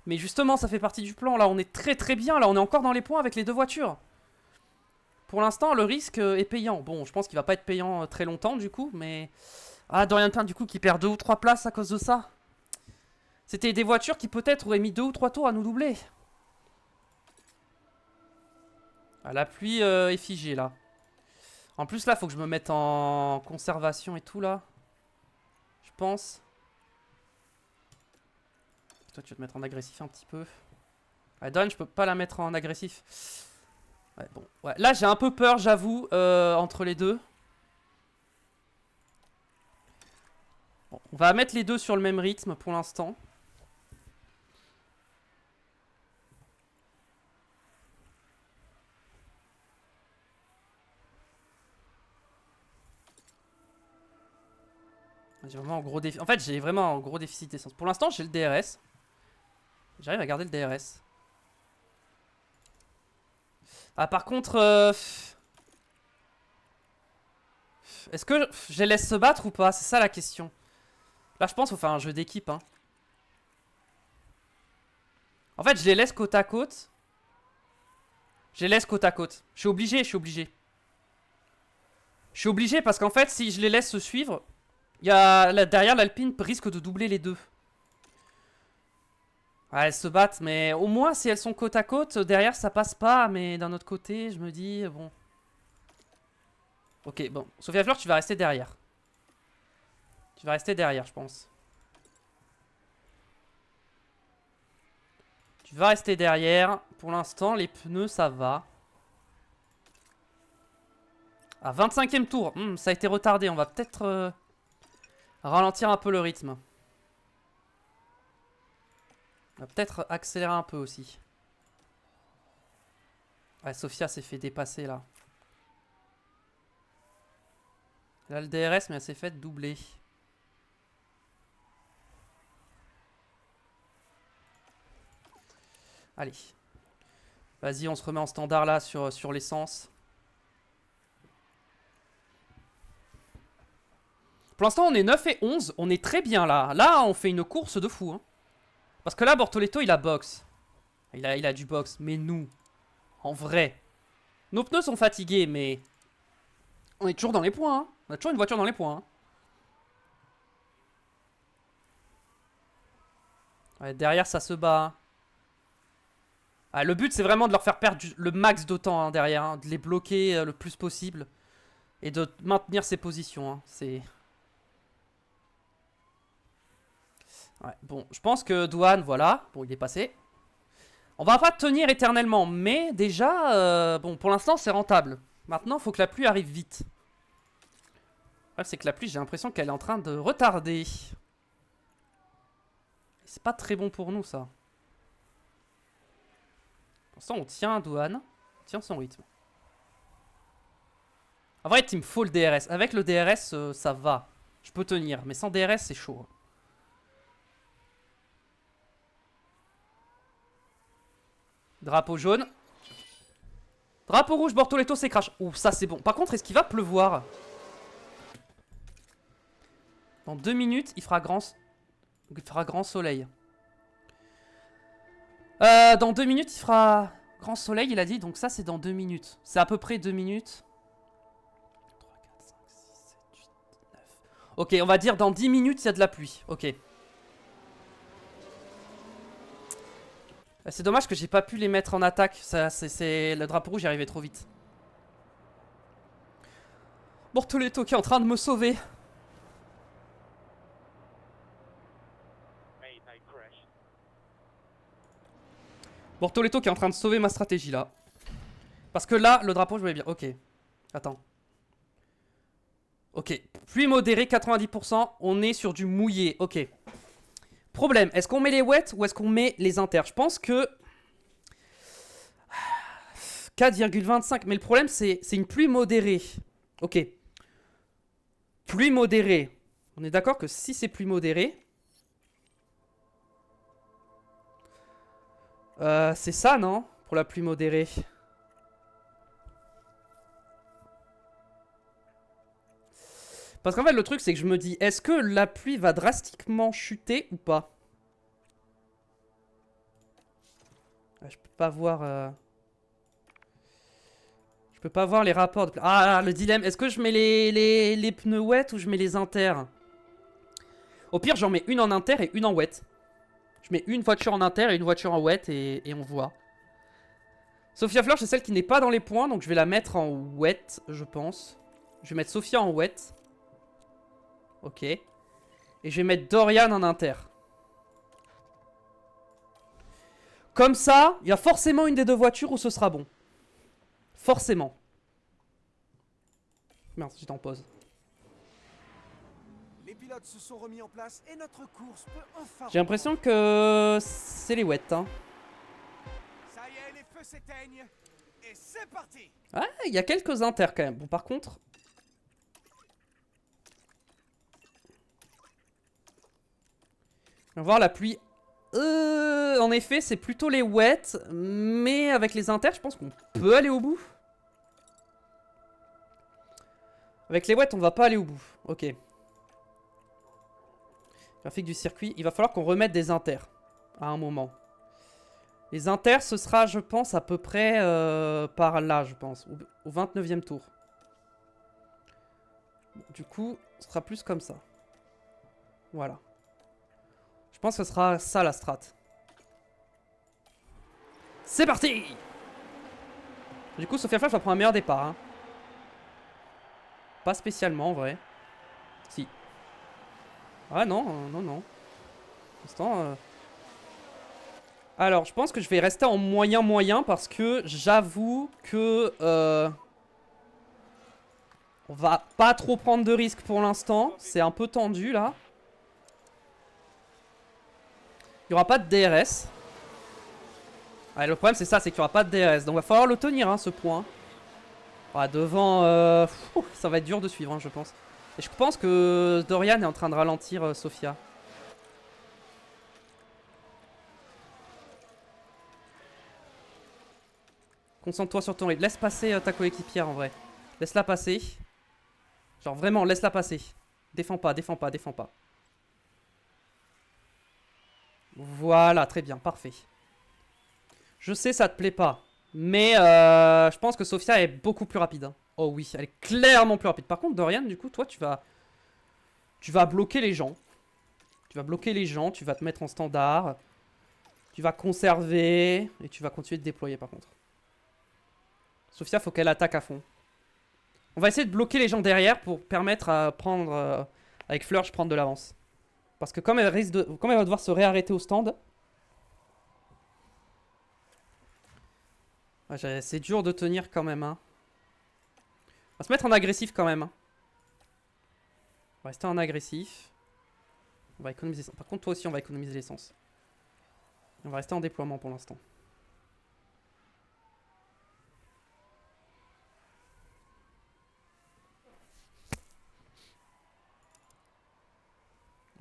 Mais justement, ça fait partie du plan. Là, on est très très bien. Là, on est encore dans les points avec les deux voitures. Pour l'instant, le risque est payant. Bon, je pense qu'il va pas être payant très longtemps, du coup. Mais... Ah, Dorian Pin, du coup, qui perd 2 ou 3 places à cause de ça. C'était des voitures qui peut-être auraient mis 2 ou 3 tours à nous doubler. Ah, la pluie est figée là. En plus là, faut que je me mette en conservation et tout là. Je pense. Toi, tu vas te mettre en agressif un petit peu. Ouais, Don, je peux pas la mettre en agressif. Ouais, bon. Ouais. Là, j'ai un peu peur, j'avoue, entre les deux. Bon, on va mettre les deux sur le même rythme pour l'instant. J'ai vraiment un gros déficit. En fait, j'ai vraiment un gros déficit d'essence. Pour l'instant, j'ai le DRS. J'arrive à garder le DRS. Ah, par contre... Est-ce que je les laisse se battre ou pas? C'est ça la question. Là, je pense qu'il faut faire un jeu d'équipe. Hein. En fait, je les laisse côte à côte. Je les laisse côte à côte. Je suis obligé, je suis obligé. Je suis obligé parce qu'en fait, si je les laisse se suivre... Il y a là, derrière l'Alpine risque de doubler les deux. Ouais, elles se battent, mais au moins si elles sont côte à côte, derrière ça passe pas. Mais d'un autre côté, je me dis, bon. Ok, bon. Sophia Fleur, tu vas rester derrière. Tu vas rester derrière, je pense. Tu vas rester derrière. Pour l'instant, les pneus, ça va. À 25e tour. Ça a été retardé. On va peut-être... ralentir un peu le rythme. On va peut-être accélérer un peu aussi. Ouais, Sophia s'est fait dépasser là. Elle a le DRS, mais elle s'est fait doubler. Allez. Vas-y, on se remet en standard là sur l'essence. Pour l'instant, on est 9 et 11. On est très bien là. Là, on fait une course de fou. Hein. Parce que là, Bortoletto, il a box. Il a du box. Mais nous, en vrai, nos pneus sont fatigués, mais on est toujours dans les points. Hein. On a toujours une voiture dans les points. Hein. Ouais, derrière, ça se bat. Hein. Ah, le but, c'est vraiment de leur faire perdre le max de temps hein, derrière. Hein, de les bloquer le plus possible. Et de maintenir ses positions. Hein. C'est... Ouais, bon, je pense que Douane, voilà. Bon, il est passé. On va pas tenir éternellement. Mais déjà, bon, pour l'instant, c'est rentable. Maintenant, il faut que la pluie arrive vite. Le problème, c'est que la pluie, j'ai l'impression qu'elle est en train de retarder. C'est pas très bon pour nous, ça. Pour l'instant, on tient Douane. On tient son rythme. En vrai, il me faut le DRS. Avec le DRS, ça va. Je peux tenir. Mais sans DRS, c'est chaud. Drapeau jaune. Drapeau rouge, Bortoletto s'écrache. Ouh, ça c'est bon. Par contre, est-ce qu'il va pleuvoir? Dans 2 minutes, il fera grand soleil. Dans 2 minutes, il fera grand soleil, il a dit. Donc ça, c'est dans 2 minutes. C'est à peu près 2 minutes. 3, 4, 5, 6, 7, 8, 9. Ok, on va dire dans 10 minutes, il y a de la pluie. Ok. C'est dommage que j'ai pas pu les mettre en attaque. Le drapeau rouge est arrivé trop vite. Bortoletto qui est en train de me sauver. Bortoletto qui est en train de sauver ma stratégie là. Parce que là, le drapeau, je voulais bien. Ok. Attends. Ok. Pluie modérée, 90%. On est sur du mouillé. Ok. Problème, est-ce qu'on met les wets ou est-ce qu'on met les inters? Je pense que 4,25. Mais le problème, c'est une pluie modérée. Ok. Pluie modérée. On est d'accord que si c'est pluie modérée... c'est ça, non? Pour la pluie modérée. Parce qu'en fait, le truc, c'est que je me dis, est-ce que la pluie va drastiquement chuter ou pas? Je peux pas voir... Je peux pas voir les rapports. Ah, le dilemme. Est-ce que je mets les pneus wet ou je mets les inters? Au pire, j'en mets une en inter et une en wet. Je mets une voiture en inter et une voiture en wet et on voit. Sophia Fleur, c'est celle qui n'est pas dans les points, donc je vais la mettre en wet, je pense. Je vais mettre Sophia en wet. Ok. Et je vais mettre Dorian en inter. Comme ça, il y a forcément une des deux voitures où ce sera bon. Forcément. Merde, j'étais en pause. Les pilotes se sont remis en place et notre course peut enfin... J'ai l'impression que c'est les wets, hein. Ça y est, les feux s'éteignent. Et c'est parti. Ouais, il y a quelques inters quand même. Bon, par contre... On va voir la pluie. En effet, c'est plutôt les wets. Mais avec les inters, je pense qu'on peut aller au bout. Avec les wets, on va pas aller au bout. Ok. Graphique du circuit. Il va falloir qu'on remette des inters. À un moment. Les inters, ce sera, je pense, à peu près par là, je pense. Au 29e tour. Du coup, ce sera plus comme ça. Voilà. Je pense que ce sera ça la strat. C'est parti! Du coup, Sophia Flash va prendre un meilleur départ. Hein. Pas spécialement en vrai. Si. Ah non, non. Pour l'instant... Alors, je pense que je vais rester en moyen parce que j'avoue que... on va pas trop prendre de risques pour l'instant. C'est un peu tendu là. Il n'y aura pas de DRS. Ouais, le problème c'est ça, c'est qu'il n'y aura pas de DRS. Donc il va falloir le tenir hein, ce point. Ouais, devant... ça va être dur de suivre hein, je pense. Et je pense que Dorian est en train de ralentir Sophia. Concentre-toi sur ton rythme. Laisse passer ta coéquipière en vrai. Laisse-la passer. Genre vraiment, laisse-la passer. Défends pas, défends pas, défends pas. Voilà, très bien, parfait. Je sais, ça te plaît pas. Mais je pense que Sophia est beaucoup plus rapide. Hein. Oh oui, elle est clairement plus rapide. Par contre, Dorian, du coup, toi, tu vas bloquer les gens. Tu vas bloquer les gens, tu vas te mettre en standard. Tu vas conserver. Et tu vas continuer de déployer, par contre. Sophia, faut qu'elle attaque à fond. On va essayer de bloquer les gens derrière pour permettre à prendre... avec Fleur, je prendre de l'avance. Parce que comme elle va devoir se réarrêter au stand... c'est dur de tenir quand même. Hein. On va se mettre en agressif quand même. Hein. On va rester en agressif. On va économiser. Par contre, toi aussi, on va économiser l'essence. On va rester en déploiement pour l'instant.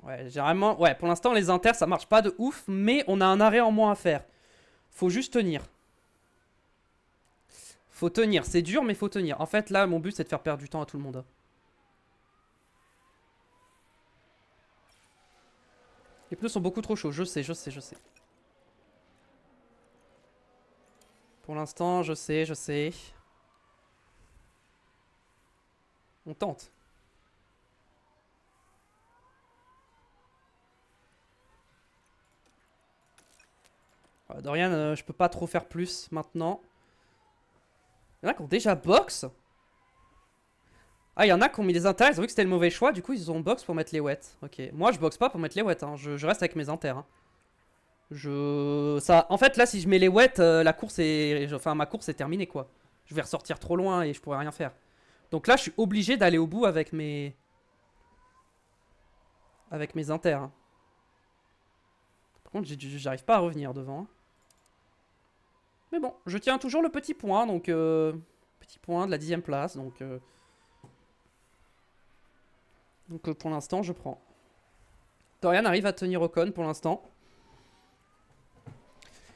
Ouais, généralement, ouais, pour l'instant, les inters, ça marche pas de ouf, mais on a un arrêt en moins à faire. Faut juste tenir. Faut tenir. C'est dur, mais faut tenir. En fait, là, mon but, c'est de faire perdre du temps à tout le monde. Les pneus sont beaucoup trop chauds. Je sais, je sais, je sais. Pour l'instant, je sais, je sais. On tente. Dorian, je peux pas trop faire plus maintenant. Il y en a qui ont déjà box. Ah, il y en a qui ont mis les inters, ils ont vu que c'était le mauvais choix, du coup ils ont box pour mettre les wets. Ok, moi je boxe pas pour mettre les wets, hein. Je reste avec mes inters. Hein. En fait, là, si je mets les wets, la course est... Enfin, ma course est terminée, quoi. Je vais ressortir trop loin et je pourrais rien faire. Donc là, je suis obligé d'aller au bout avec mes... Avec mes inters. Hein. Par contre, j'arrive pas à revenir devant. Hein. Mais bon, je tiens toujours le petit point, donc... Petit point de la 10ème place, donc... Donc pour l'instant, je prends. Dorian arrive à tenir Ocon pour l'instant.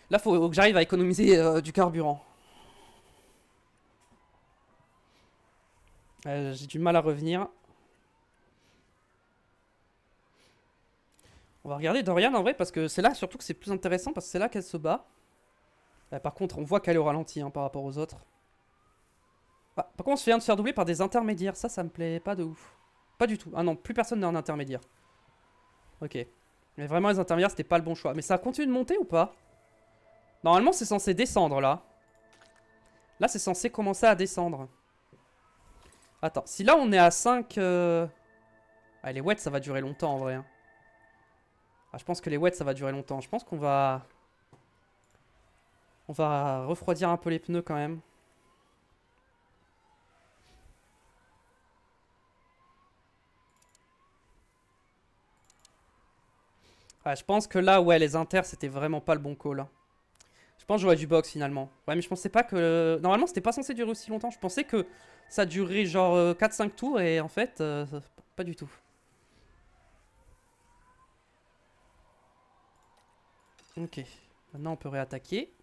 Là, faut que j'arrive à économiser du carburant. J'ai du mal à revenir. On va regarder Dorian en vrai parce que c'est là surtout que c'est plus intéressant parce que c'est là qu'elle se bat. Par contre, on voit qu'elle est au ralenti hein, par rapport aux autres. Ah, par contre, on se vient de se faire doubler par des intermédiaires. Ça me plaît pas de ouf. Pas du tout. Ah non, plus personne n'est en intermédiaire. Ok. Mais vraiment, les intermédiaires, c'était pas le bon choix. Mais ça continue de monter ou pas? Normalement, c'est censé descendre, là. Là, c'est censé commencer à descendre. Attends, si là, on est à 5... Ah, les wets, ça va durer longtemps, en vrai. Hein. Ah, je pense que les wets, ça va durer longtemps. Je pense qu'on va... On va refroidir un peu les pneus, quand même. Ah, je pense que là, ouais, les inters, c'était vraiment pas le bon call. Hein. Je pense que j'aurais du box finalement. Ouais, mais je pensais pas que... Normalement, c'était pas censé durer aussi longtemps. Je pensais que ça durerait genre 4-5 tours et en fait, pas du tout. Ok. Maintenant, on peut réattaquer.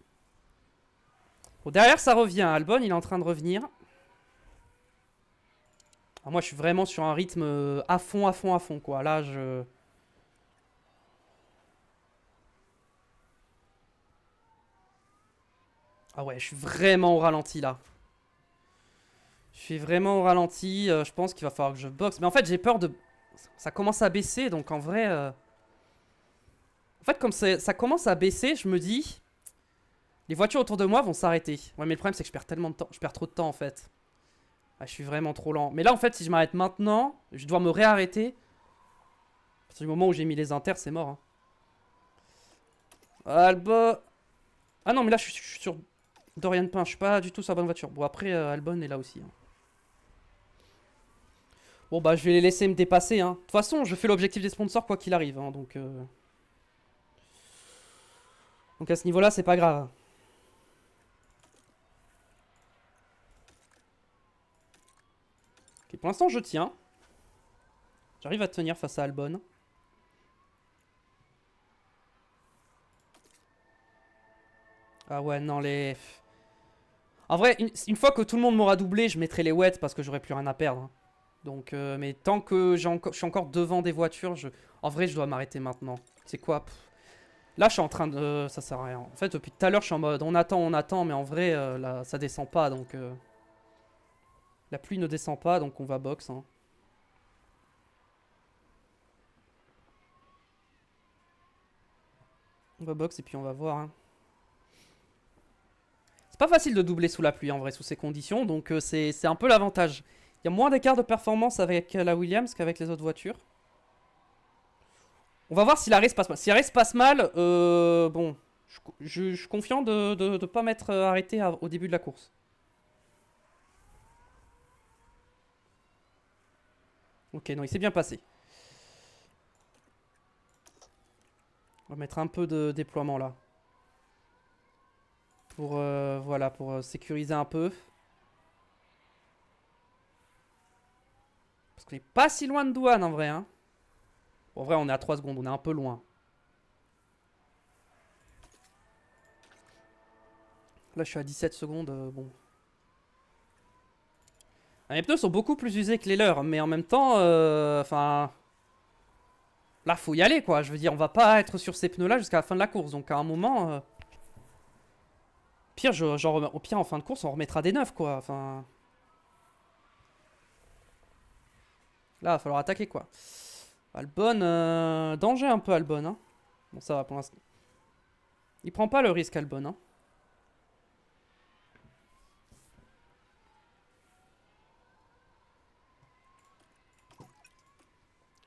Bon, derrière, ça revient. Albon, il est en train de revenir. Alors, moi, je suis vraiment sur un rythme à fond, à fond, à fond, quoi. Là, je... Ah ouais, je suis vraiment au ralenti là. Je suis vraiment au ralenti. Je pense qu'il va falloir que je boxe. Mais en fait, j'ai peur de... Ça commence à baisser, donc en vrai... En fait, comme ça commence à baisser, je me dis... Les voitures autour de moi vont s'arrêter. Ouais, mais le problème, c'est que je perds tellement de temps. Je perds trop de temps, en fait. Ah, je suis vraiment trop lent. Mais là, en fait, si je m'arrête maintenant, je vais devoir me réarrêter. À partir du moment où j'ai mis les inters, c'est mort. Hein. Alba... Ah non, mais là, je suis sur... Dorian Pain, je suis pas du tout sur la bonne voiture. Bon, après, Albon est là aussi. Hein. Bon, bah, je vais les laisser me dépasser. Hein. De toute façon, je fais l'objectif des sponsors quoi qu'il arrive. Hein, donc à ce niveau-là, c'est pas grave. Ok, pour l'instant, je tiens. J'arrive à tenir face à Albon. Ah ouais, non, les... En vrai, une fois que tout le monde m'aura doublé, je mettrai les wets parce que j'aurai plus rien à perdre. Hein. Donc, mais tant que je suis encore devant des voitures, en vrai, je dois m'arrêter maintenant. C'est quoi? Là, je suis en train de... Ça sert à rien. En fait, depuis tout à l'heure, je suis en mode on attend, mais en vrai, là, ça descend pas, donc... La pluie ne descend pas, donc on va box, hein. On va box et puis on va voir, hein. C'est pas facile de doubler sous la pluie, en vrai, sous ces conditions, donc c'est un peu l'avantage. Il y a moins d'écart de performance avec la Williams qu'avec les autres voitures. On va voir si l'arrêt se passe mal. Si l'arrêt se passe mal, bon, je suis confiant de ne pas m'être arrêté au début de la course. Ok, non, il s'est bien passé. On va mettre un peu de déploiement là. Pour, voilà, pour sécuriser un peu. Parce qu'on est pas si loin de douane en vrai, hein. Bon, en vrai, on est à 3 secondes, on est un peu loin. Là, je suis à 17 secondes, bon. Ah, mes pneus sont beaucoup plus usés que les leurs, mais en même temps, enfin... là, faut y aller, quoi. Je veux dire, on va pas être sur ces pneus-là jusqu'à la fin de la course. Donc, à un moment... pire, au pire, en fin de course, on remettra des neufs, quoi. Enfin... là, il va falloir attaquer, quoi. Albon, danger un peu, Albon, hein. Bon, ça va pour l'instant. Il prend pas le risque, Albon, hein.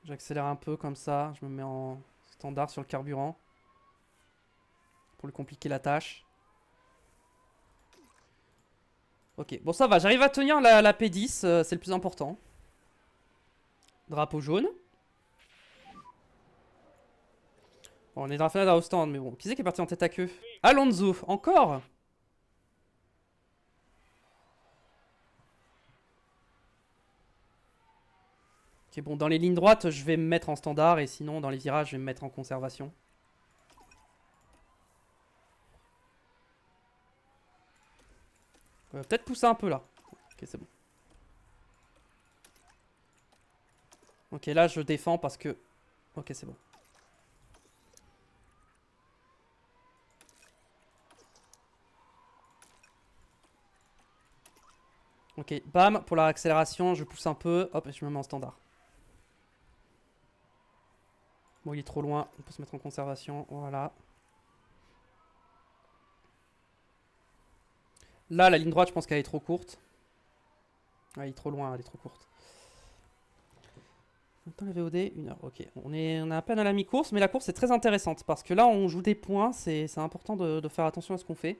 J'accélère un peu comme ça. Je me mets en standard sur le carburant. Pour lui compliquer la tâche. Ok, bon ça va. J'arrive à tenir la P10. C'est le plus important. Drapeau jaune. Bon, on est dans la fenêtre au stand, mais bon. Qui c'est qui est parti en tête à queue? Alonso, encore? Ok, bon, dans les lignes droites, je vais me mettre en standard. Et sinon, dans les virages, je vais me mettre en conservation. Peut-être pousser un peu là. Ok, c'est bon. Ok, là, je défends parce que... ok, c'est bon. Ok, bam, pour l'accélération, je pousse un peu. Hop, et je me mets en standard. Bon, il est trop loin. On peut se mettre en conservation. Voilà. Là, la ligne droite, je pense qu'elle est trop courte. Ah, elle est trop loin, elle est trop courte. Attends, la VOD, 1 heure. Ok, on est à peine à la mi-course, mais la course est très intéressante. Parce que là, on joue des points. C'est important de faire attention à ce qu'on fait.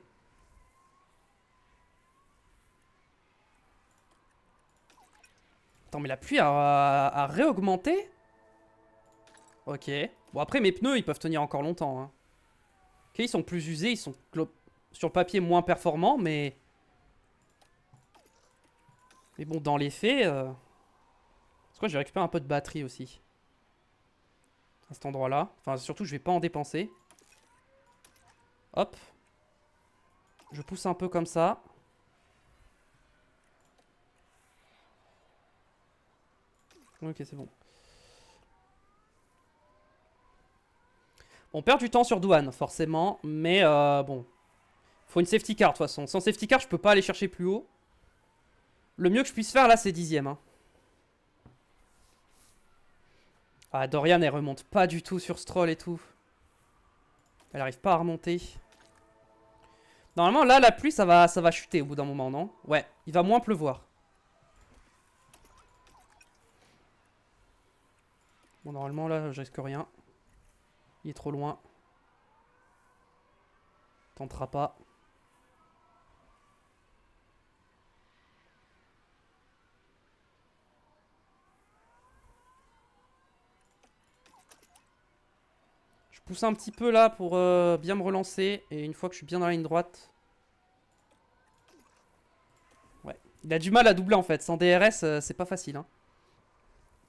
Attends, mais la pluie a réaugmenté. Ok. Bon, après, mes pneus, ils peuvent tenir encore longtemps, hein. Ok, ils sont plus usés, ils sont sur le papier moins performants, mais... mais bon, dans les faits... parce que je vais récupérer un peu de batterie aussi. À cet endroit-là. Enfin, surtout, je vais pas en dépenser. Hop. Je pousse un peu comme ça. Ok, c'est bon. On perd du temps sur douane, forcément. Mais bon. Faut une safety car, de toute façon. Sans safety car, je peux pas aller chercher plus haut. Le mieux que je puisse faire, là, c'est 10ème. Hein. Ah, Dorian, elle remonte pas du tout sur Stroll et tout. Elle arrive pas à remonter. Normalement, là, la pluie, ça va chuter au bout d'un moment, non? Ouais, il va moins pleuvoir. Bon, normalement, là, je risque rien. Il est trop loin. Tentera pas. Je pousse un petit peu là pour bien me relancer. Et une fois que je suis bien dans la ligne droite... ouais. Il a du mal à doubler en fait. Sans DRS, c'est pas facile. Hein.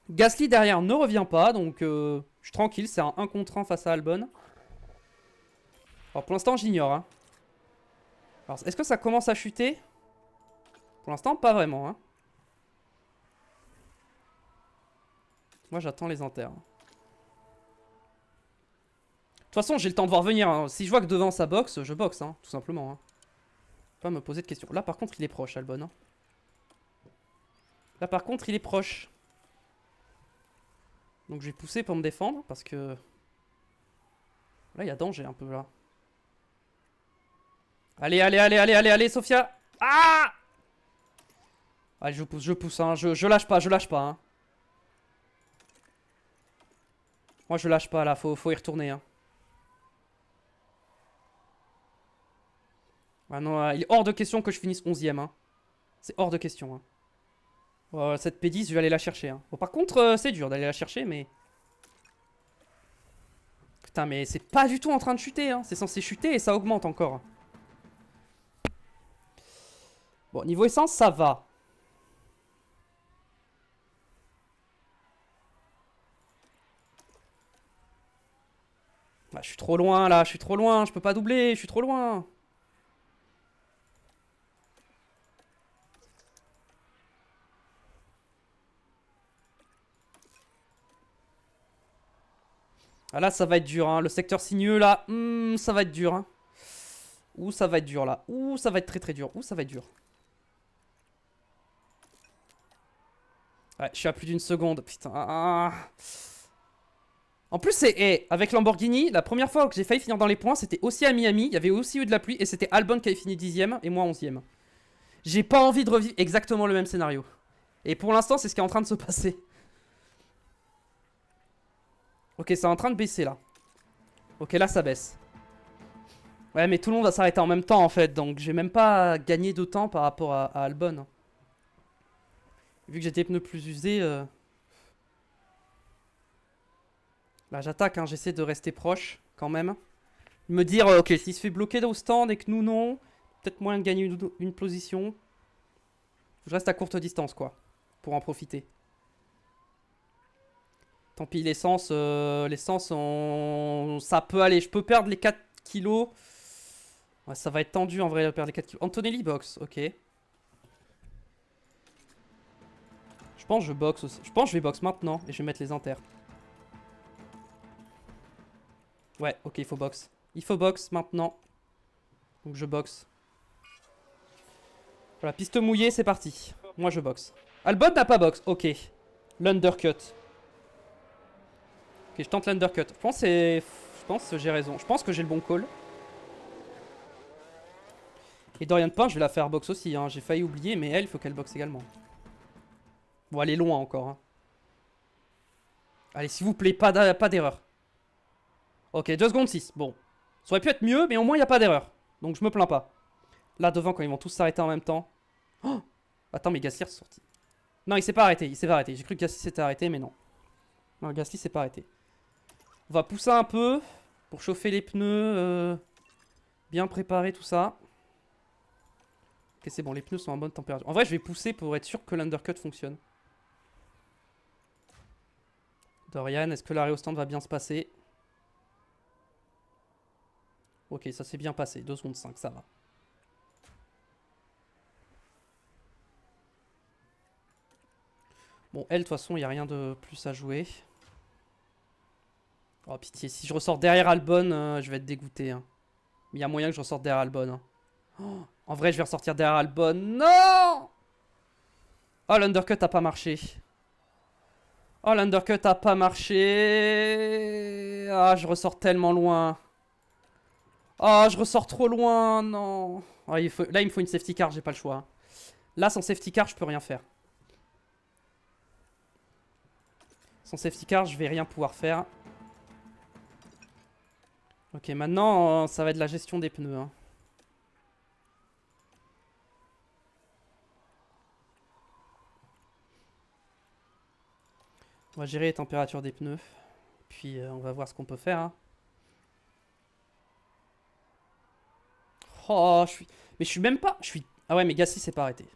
Gasly derrière ne revient pas. Donc je suis tranquille. C'est un 1 contre 1 face à Albon. Alors pour l'instant, j'ignore. Hein. Alors est-ce que ça commence à chuter? Pour l'instant, pas vraiment. Hein. Moi, j'attends les inters. De toute façon, j'ai le temps de voir venir. Hein. Si je vois que devant ça boxe, je boxe, hein, tout simplement. Hein. Pas me poser de questions. Là, par contre, il est proche, Albon. Hein. Là, par contre, il est proche. Donc, je vais pousser pour me défendre parce que. Là, il y a danger un peu là. Allez, allez, allez, allez, allez, allez, Sophia. Ah! Allez, je pousse, hein. Je lâche pas, je lâche pas. Hein. Moi, je lâche pas là, faut y retourner. Hein. Ah non, il est hors de question que je finisse 11ème. Hein. C'est hors de question. Hein. Cette P10, je vais aller la chercher. Hein. Bon, par contre, c'est dur d'aller la chercher, mais. Putain, mais c'est pas du tout en train de chuter. Hein. C'est censé chuter et ça augmente encore. Bon, niveau essence, ça va. Ah, je suis trop loin là, je suis trop loin, je peux pas doubler, je suis trop loin. Ah là, ça va être dur, hein. Le secteur sinueux là, ça va être dur. Hein. Ouh, ça va être dur là. Ouh, ça va être très très dur. Ouh, ça va être dur. Ouais, je suis à plus d'une seconde, putain. En plus, c'est avec Lamborghini, la première fois que j'ai failli finir dans les points, c'était aussi à Miami. Il y avait aussi eu de la pluie et c'était Albon qui avait fini 10ème et moi 11ème. J'ai pas envie de revivre exactement le même scénario. Et pour l'instant, c'est ce qui est en train de se passer. Ok, c'est en train de baisser là. Ok, là ça baisse. Ouais, mais tout le monde va s'arrêter en même temps en fait. Donc j'ai même pas gagné de temps par rapport à Albon. Vu que j'ai des pneus plus usés. Là j'attaque, hein. J'essaie de rester proche quand même. Me dire, ok, s'il se fait bloquer au stand et que nous non, peut-être moyen de gagner une position. Je reste à courte distance quoi. Pour en profiter. Tant pis, l'essence, ça peut aller. Je peux perdre les 4 kilos. Ouais, ça va être tendu en vrai de perdre les 4 kilos. Antonelli box, ok. Je pense que je boxe aussi. Je pense que je vais box maintenant et je vais mettre les inters. Ouais, ok, il faut box. Il faut box maintenant. Donc je boxe. Voilà, piste mouillée, c'est parti. Moi je boxe. Albon n'a pas box, ok. L'undercut. Ok, je tente l'undercut. Je pense que j'ai raison. Je pense que j'ai le bon call. Et Dorian Pain, je vais la faire box aussi. Hein. J'ai failli oublier, mais elle, il faut qu'elle boxe également. Bon, elle est loin encore. Hein. Allez, s'il vous plaît, pas d'erreur. Ok, 2 secondes 6. Bon. Ça aurait pu être mieux, mais au moins, il n'y a pas d'erreur. Donc, je me plains pas. Là, devant, quand ils vont tous s'arrêter en même temps. Oh, attends, mais Gasly est sorti. Non, il s'est pas arrêté. Il s'est pas arrêté. J'ai cru que Gasly s'était arrêté, mais non. Non, Gasly s'est pas arrêté. On va pousser un peu pour chauffer les pneus. Bien préparer tout ça. Ok, c'est bon, les pneus sont en bonne température. En vrai, je vais pousser pour être sûr que l'undercut fonctionne. Dorian, est-ce que l'arrêt au stand va bien se passer? Ok, ça s'est bien passé. 2 secondes 5, ça va. Bon, elle, de toute façon, il n'y a rien de plus à jouer. Oh, pitié. Si je ressors derrière Albon, je vais être dégoûté. Hein. Mais il y a moyen que je ressorte derrière Albon. Hein. Oh, en vrai, je vais ressortir derrière Albon. Non! Oh, l'undercut a pas marché. Oh, l'undercut a pas marché. Ah, je ressors tellement loin. Oh, je ressors trop loin. Non. Oh, là, il me faut une safety car, j'ai pas le choix. Hein. Là, sans safety car, je peux rien faire. Sans safety car, je vais rien pouvoir faire. Ok, maintenant, ça va être la gestion des pneus. Hein. On va gérer les températures des pneus. Puis, on va voir ce qu'on peut faire. Hein. Oh, je suis... Mais je suis même pas... Ah ouais, mais Gasly s'est pas arrêté.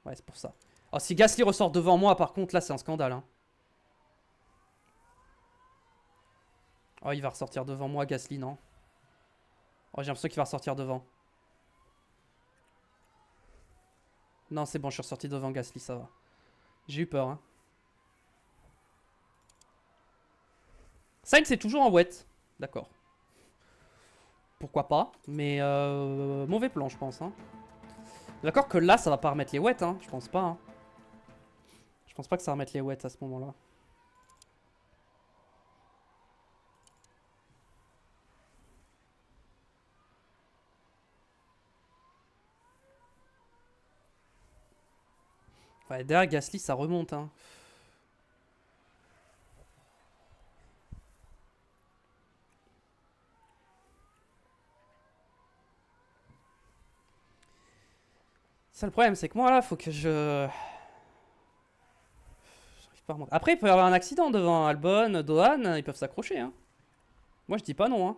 Ouais, c'est pour ça. Oh, si Gasly ressort devant moi, par contre, là, c'est un scandale. Hein. Oh, il va ressortir devant moi, Gasly, non? Oh, j'ai l'impression qu'il va ressortir devant. Non, c'est bon, je suis ressorti devant Gasly, ça va. J'ai eu peur, hein. Sainz c'est toujours en wet. D'accord. Pourquoi pas. Mais mauvais plan je pense. Hein. D'accord que là ça va pas remettre les wets. Hein. Je pense pas. Hein. Je pense pas que ça va remettre les wets à ce moment là. Ouais, derrière Gasly ça remonte. Hein. Ça le problème c'est que moi là faut que je... J'arrive pas à remonter. Après il peut y avoir un accident devant Albon, Dohan, ils peuvent s'accrocher. Hein. Moi je dis pas non. Hein.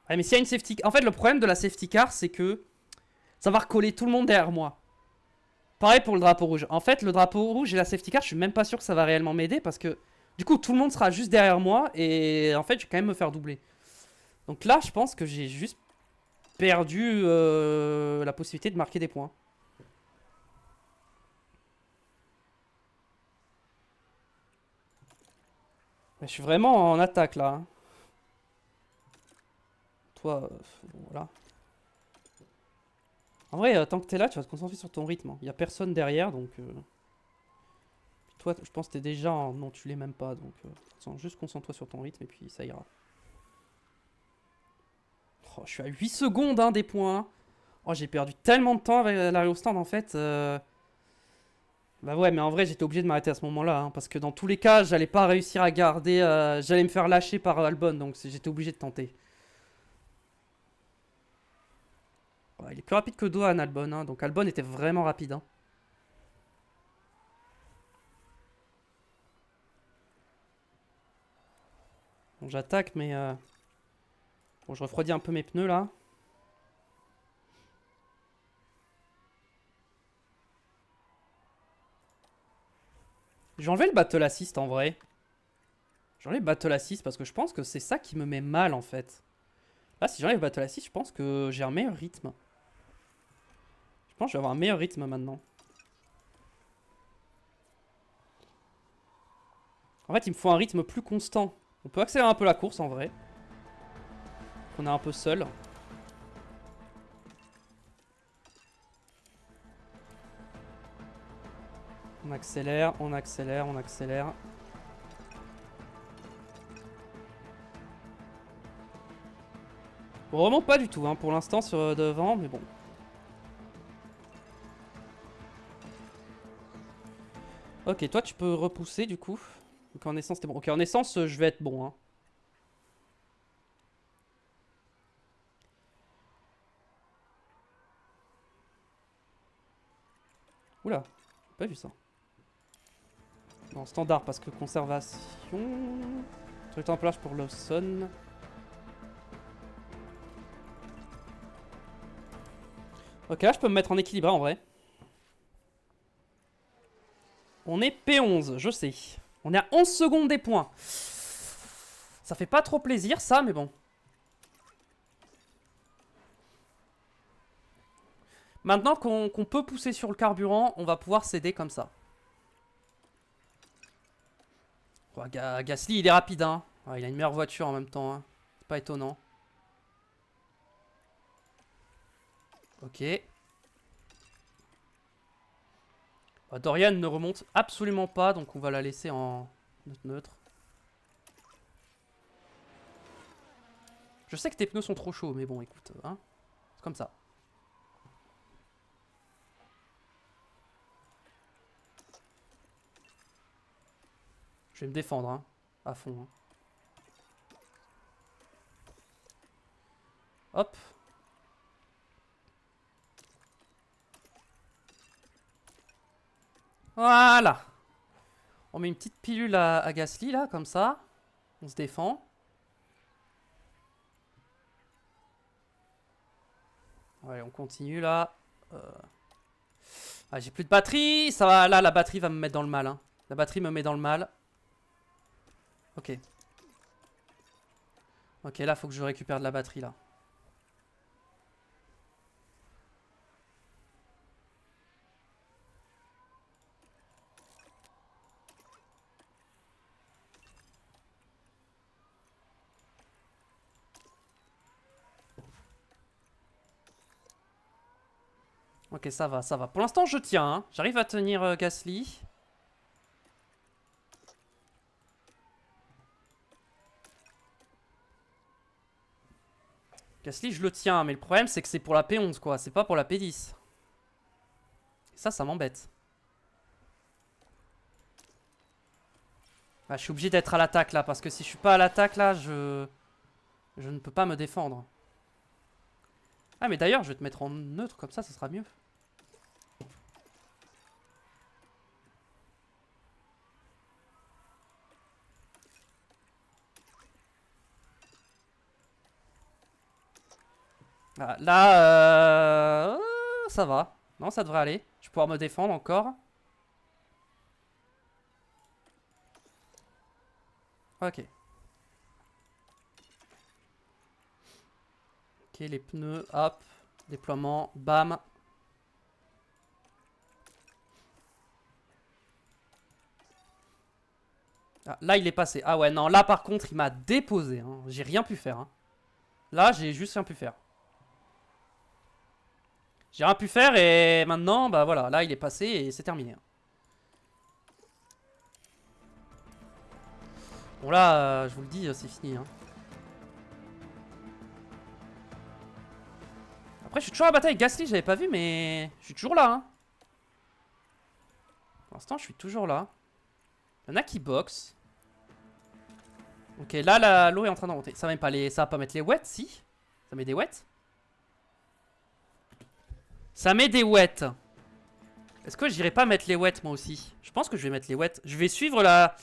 Ouais mais s'il y a une safety... En fait le problème de la safety car c'est que ça va recoller tout le monde derrière moi. Pareil pour le drapeau rouge. En fait, le drapeau rouge et la safety car, je suis même pas sûr que ça va réellement m'aider parce que du coup, tout le monde sera juste derrière moi et en fait, je vais quand même me faire doubler. Donc là, je pense que j'ai juste perdu la possibilité de marquer des points. Je suis vraiment en attaque là. Hein. Toi, voilà. En vrai, tant que t'es là, tu vas te concentrer sur ton rythme. Il y a personne derrière, donc... Toi, je pense que t'es déjà en... Non, tu l'es même pas, donc... juste concentre-toi sur ton rythme et puis ça ira. Oh, je suis à 8 secondes hein, des points. Oh, j'ai perdu tellement de temps avec l'arrêt au stand en fait. Bah ouais, mais en vrai, j'étais obligé de m'arrêter à ce moment-là. Hein, parce que dans tous les cas, j'allais pas réussir à garder... j'allais me faire lâcher par Albon, donc j'étais obligé de tenter. Ouais, il est plus rapide que Dohan, Albon. Hein, donc Albon était vraiment rapide. Hein. Bon, j'attaque, mais... Bon, je refroidis un peu mes pneus, là. J'ai enlevé le battle assist, en vrai. J'ai enlevé le battle assist parce que je pense que c'est ça qui me met mal, en fait. Là, si j'enlève le battle assist, je pense que j'ai un meilleur rythme. Je pense que je vais avoir un meilleur rythme, maintenant. En fait, il me faut un rythme plus constant. On peut accélérer un peu la course, en vrai. On est un peu seul. On accélère, on accélère, on accélère. Bon, vraiment pas du tout, hein, pour l'instant sur devant, mais bon. Ok, toi tu peux repousser du coup. Donc en essence, t'es bon. Ok, en essence, je vais être bon. Hein. Oula, j'ai pas vu ça. Non, standard parce que conservation. Truc templage pour Lawson. Ok, là je peux me mettre en équilibre en vrai. On est P11, je sais. On est à 11 secondes des points. Ça fait pas trop plaisir ça, mais bon. Maintenant qu'on peut pousser sur le carburant, on va pouvoir s'aider comme ça. Oh, Gasly, il est rapide, hein. Ah, il a une meilleure voiture en même temps. Hein. C'est pas étonnant. Ok. Bah, Dorian ne remonte absolument pas, donc on va la laisser en neutre. Je sais que tes pneus sont trop chauds, mais bon, écoute, hein. C'est comme ça. Je vais me défendre, hein, à fond. Hein. Hop. Voilà. On met une petite pilule à Gasly, là, comme ça. On se défend. Ouais, on continue, là. Ah, j'ai plus de batterie. Ça va, là, la batterie va me mettre dans le mal. Hein. La batterie me met dans le mal. Ok. Ok, là, faut que je récupère de la batterie, là. Ok, ça va, ça va. Pour l'instant, je tiens. Hein. J'arrive à tenir Gasly. Gasly, je le tiens. Mais le problème, c'est que c'est pour la P11, quoi. C'est pas pour la P10. Et ça m'embête. Ah, je suis obligé d'être à l'attaque, là. Parce que si je suis pas à l'attaque, là, je ne peux pas me défendre. Ah, mais d'ailleurs, je vais te mettre en neutre. Comme ça sera mieux. Ah, là, ça va. Non, ça devrait aller. Je vais pouvoir me défendre encore. Ok. Ok, les pneus, hop. Déploiement, bam. Ah, là, il est passé. Ah ouais, non, là, par contre, il m'a déposé. Hein. J'ai rien pu faire. Hein. Là, j'ai juste rien pu faire. J'ai rien pu faire et maintenant, bah voilà, là il est passé et c'est terminé. Bon là, je vous le dis, c'est fini. Hein. Après, je suis toujours à la bataille avec Gasly, j'avais pas vu, mais je suis toujours là. Hein. Pour l'instant, je suis toujours là. Il y en a qui boxent. Ok, là, l'eau est en train de monter. Ça va pas mettre les wets, si. Ça met des wets. Ça met des wets. Est-ce que j'irai pas mettre les wets moi aussi? Je pense que je vais mettre les wets. Je vais suivre la...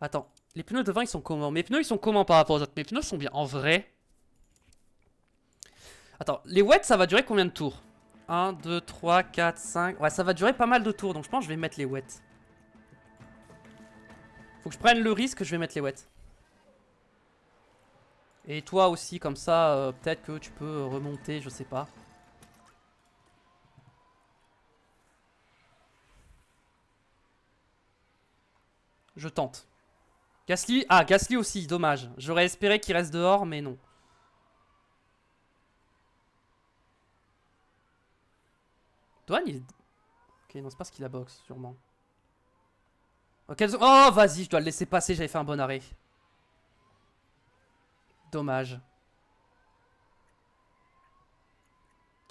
Attends, les pneus devant ils sont comment? Mes pneus ils sont comment par rapport aux autres? Mes pneus sont bien. En vrai. Attends, les wets ça va durer combien de tours? 1, 2, 3, 4, 5. Ouais, ça va durer pas mal de tours. Donc je pense que je vais mettre les wets. Faut que je prenne le risque, je vais mettre les wets. Et toi aussi, comme ça, peut-être que tu peux remonter, je sais pas. Je tente. Gasly, ah Gasly aussi, dommage. J'aurais espéré qu'il reste dehors, mais non. Douane, il... Ok, non, c'est pas ce qu'il a box, sûrement. Ok, oh, vas-y, je dois le laisser passer, j'avais fait un bon arrêt. Dommage.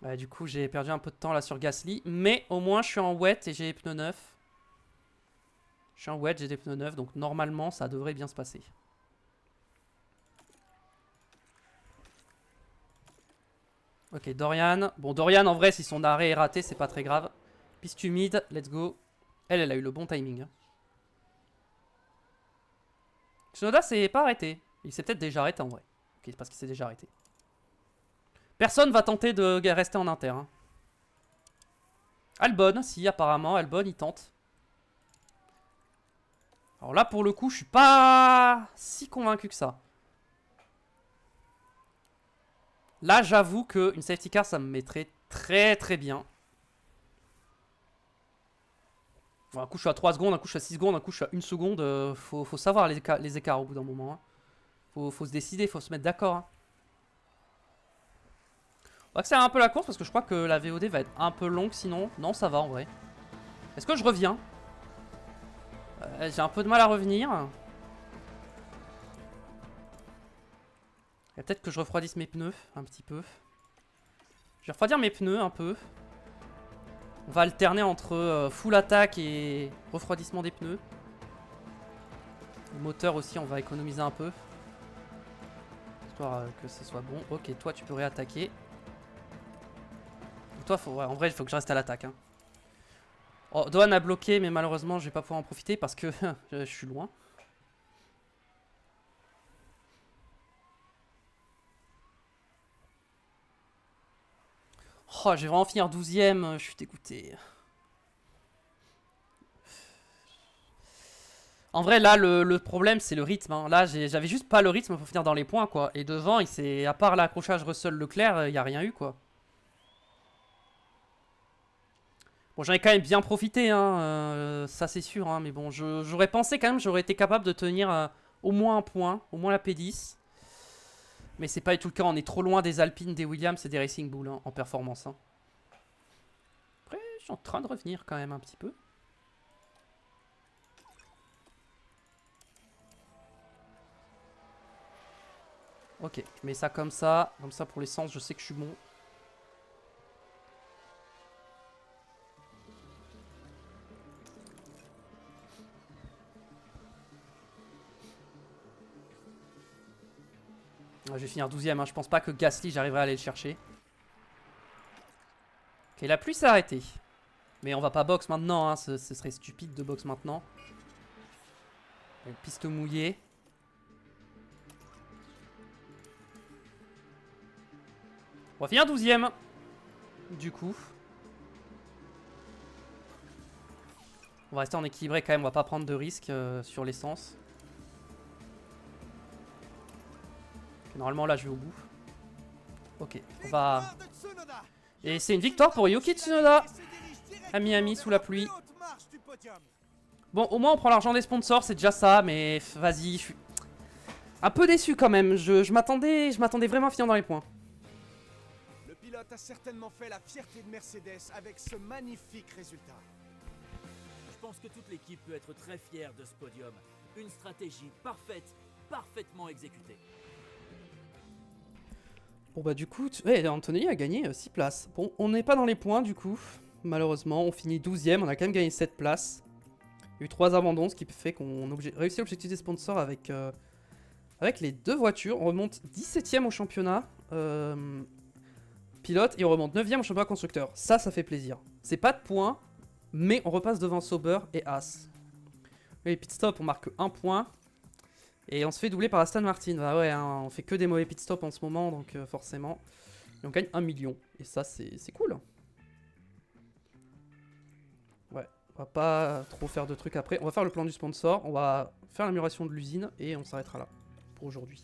Ouais, du coup, j'ai perdu un peu de temps là sur Gasly. Mais au moins, je suis en wet et j'ai les pneus neufs. Je suis en wet, j'ai des pneus neufs. Donc normalement, ça devrait bien se passer. Ok, Dorian. Bon, Dorian, en vrai, si son arrêt est raté, c'est pas très grave. Piste humide, let's go. Elle a eu le bon timing. Tsunoda s'est pas arrêté. Il s'est peut-être déjà arrêté en vrai. Ok, c'est parce qu'il s'est déjà arrêté. Personne va tenter de rester en inter. Hein. Albon, si, apparemment. Albon, il tente. Alors là, pour le coup, je suis pas si convaincu que ça. Là, j'avoue qu'une safety car, ça me mettrait très très bien. Bon, un coup, je suis à 3 secondes, un coup, je suis à 6 secondes, un coup, je suis à 1 seconde. Faut savoir les écarts au bout d'un moment. Hein. Faut se décider, faut se mettre d'accord. Hein. On va accélérer un peu la course parce que je crois que la VOD va être un peu longue sinon. Non, ça va en vrai. Est-ce que je reviens? J'ai un peu de mal à revenir. Peut-être que je refroidisse mes pneus un petit peu. Je vais refroidir mes pneus un peu. On va alterner entre full attaque et refroidissement des pneus. Le moteur aussi, on va économiser un peu. Histoire que ce soit bon. Ok, toi tu peux réattaquer. Toi, ouais, en vrai, il faut que je reste à l'attaque. Hein. Oh, Dohan a bloqué, mais malheureusement, je vais pas pouvoir en profiter parce que je suis loin. Oh, je vais vraiment finir 12ème, je suis dégoûté. En vrai, là, le problème, c'est le rythme. Hein. Là, j'avais juste pas le rythme pour finir dans les points, quoi. Et devant, à part l'accrochage Russell-Leclerc, il n'y a rien eu, quoi. Bon, j'en ai quand même bien profité, hein, ça c'est sûr. Hein, mais bon, j'aurais pensé quand même, j'aurais été capable de tenir au moins un point, au moins la P10. Mais c'est pas du tout le cas, on est trop loin des Alpines, des Williams et des Racing Bull hein, en performance. Hein. suis en train de revenir quand même un petit peu. Ok, je mets ça comme ça pour l'essence, je sais que je suis bon. Je vais finir 12ème, hein. Je pense pas que Gasly j'arriverai à aller le chercher. Ok, la pluie s'est arrêtée. Mais on va pas box maintenant, hein. Ce serait stupide de box maintenant. Une piste mouillée. On va finir 12ème. Du coup. On va rester en équilibré quand même, on va pas prendre de risques sur l'essence. Normalement là je vais au bout. Ok, on va... Et c'est une victoire pour Yuki Tsunoda à Miami sous la pluie. Bon, au moins on prend l'argent des sponsors, c'est déjà ça, mais vas-y, je suis un peu déçu quand même. Je m'attendais vraiment à finir dans les points. Le pilote a certainement fait la fierté de Mercedes avec ce magnifique résultat. Je pense que toute l'équipe peut être très fière de ce podium. Une stratégie parfaite, parfaitement exécutée. Bon bah du coup, ouais, Antonelli a gagné 6 places. Bon, on n'est pas dans les points du coup. Malheureusement, on finit 12ème, on a quand même gagné 7 places. Il y a eu 3 abandons, ce qui fait qu'on a réussi l'objectif des sponsors avec les 2 voitures. On remonte 17ème au championnat pilote et on remonte 9ème au championnat constructeur. Ça fait plaisir. C'est pas de points, mais on repasse devant Sauber et Haas. Les pit stop, on marque 1 point. Et on se fait doubler par Aston Martin. Bah ouais, hein, on fait que des mauvais pit stops en ce moment, donc forcément. Et on gagne 1 million. Et ça, c'est cool. Ouais, on va pas trop faire de trucs après. On va faire le plan du sponsor, on va faire l'amélioration de l'usine et on s'arrêtera là pour aujourd'hui.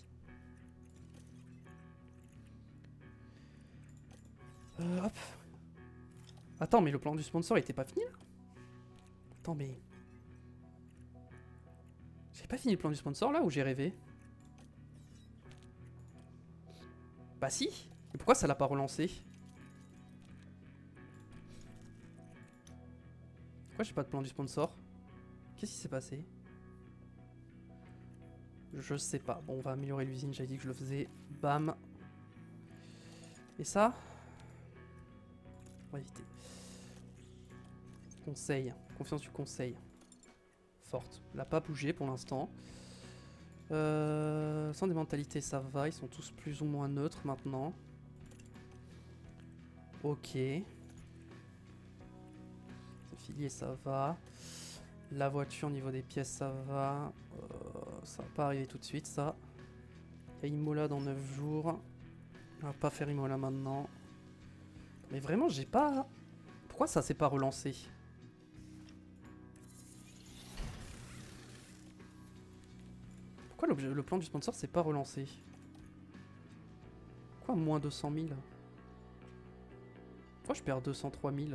Hop. Attends, mais le plan du sponsor il était pas fini là? Attends, mais... J'ai pas fini le plan du sponsor là ou j'ai rêvé? Bah si. Et pourquoi ça l'a pas relancé? Pourquoi j'ai pas de plan du sponsor? Qu'est-ce qui s'est passé? Je sais pas. Bon, on va améliorer l'usine, j'avais dit que je le faisais. Bam. Et ça? On va éviter. Conseil. Confiance du conseil. Forte. Elle n'a pas bougé pour l'instant. Sans des mentalités, ça va. Ils sont tous plus ou moins neutres maintenant. Ok. Affilié, ça va. La voiture, au niveau des pièces, ça va. Ça va pas arriver tout de suite, ça. Il y a Imola dans 9 jours. On va pas faire Imola maintenant. Mais vraiment, j'ai pas... Pourquoi ça s'est pas relancé? Pourquoi le plan du sponsor s'est pas relancé? Pourquoi moins 200 000? Pourquoi je perds 203 000?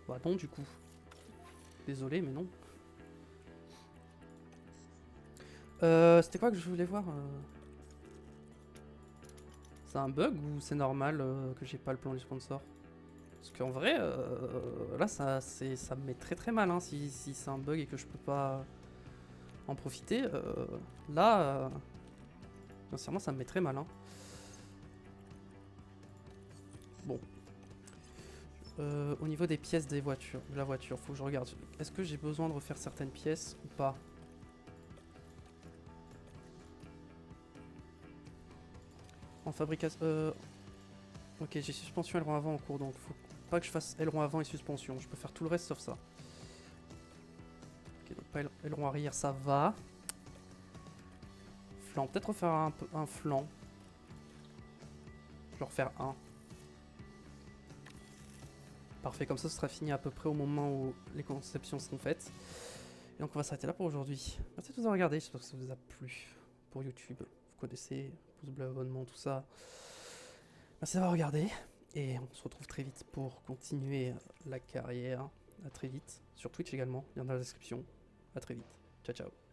Bah non, du coup. Désolé, mais non. C'était quoi que je voulais voir? C'est un bug ou c'est normal que j'ai pas le plan du sponsor? Parce qu'en vrai, là, ça me met très très mal hein, si c'est un bug et que je peux pas en profiter. Là, sincèrement, ça me met très mal. Hein. Bon. Au niveau des pièces de la voiture, faut que je regarde. Est-ce que j'ai besoin de refaire certaines pièces ou pas? En fabrication... Ok, j'ai suspension aileron avant en cours, donc faut pas que je fasse aileron avant et suspension. Je peux faire tout le reste sauf ça. Ok, donc pas aileron arrière, ça va. Flanc, peut-être refaire un flanc. Je vais refaire un. Parfait, comme ça ce sera fini à peu près au moment où les conceptions seront faites. Et donc on va s'arrêter là pour aujourd'hui. Merci de vous avoir regardé, j'espère que ça vous a plu pour YouTube. Vous connaissez, pouce bleu, abonnement, tout ça. Merci d'avoir regardé. Et on se retrouve très vite pour continuer la carrière. À très vite. Sur Twitch également, lien dans la description. À très vite. Ciao ciao.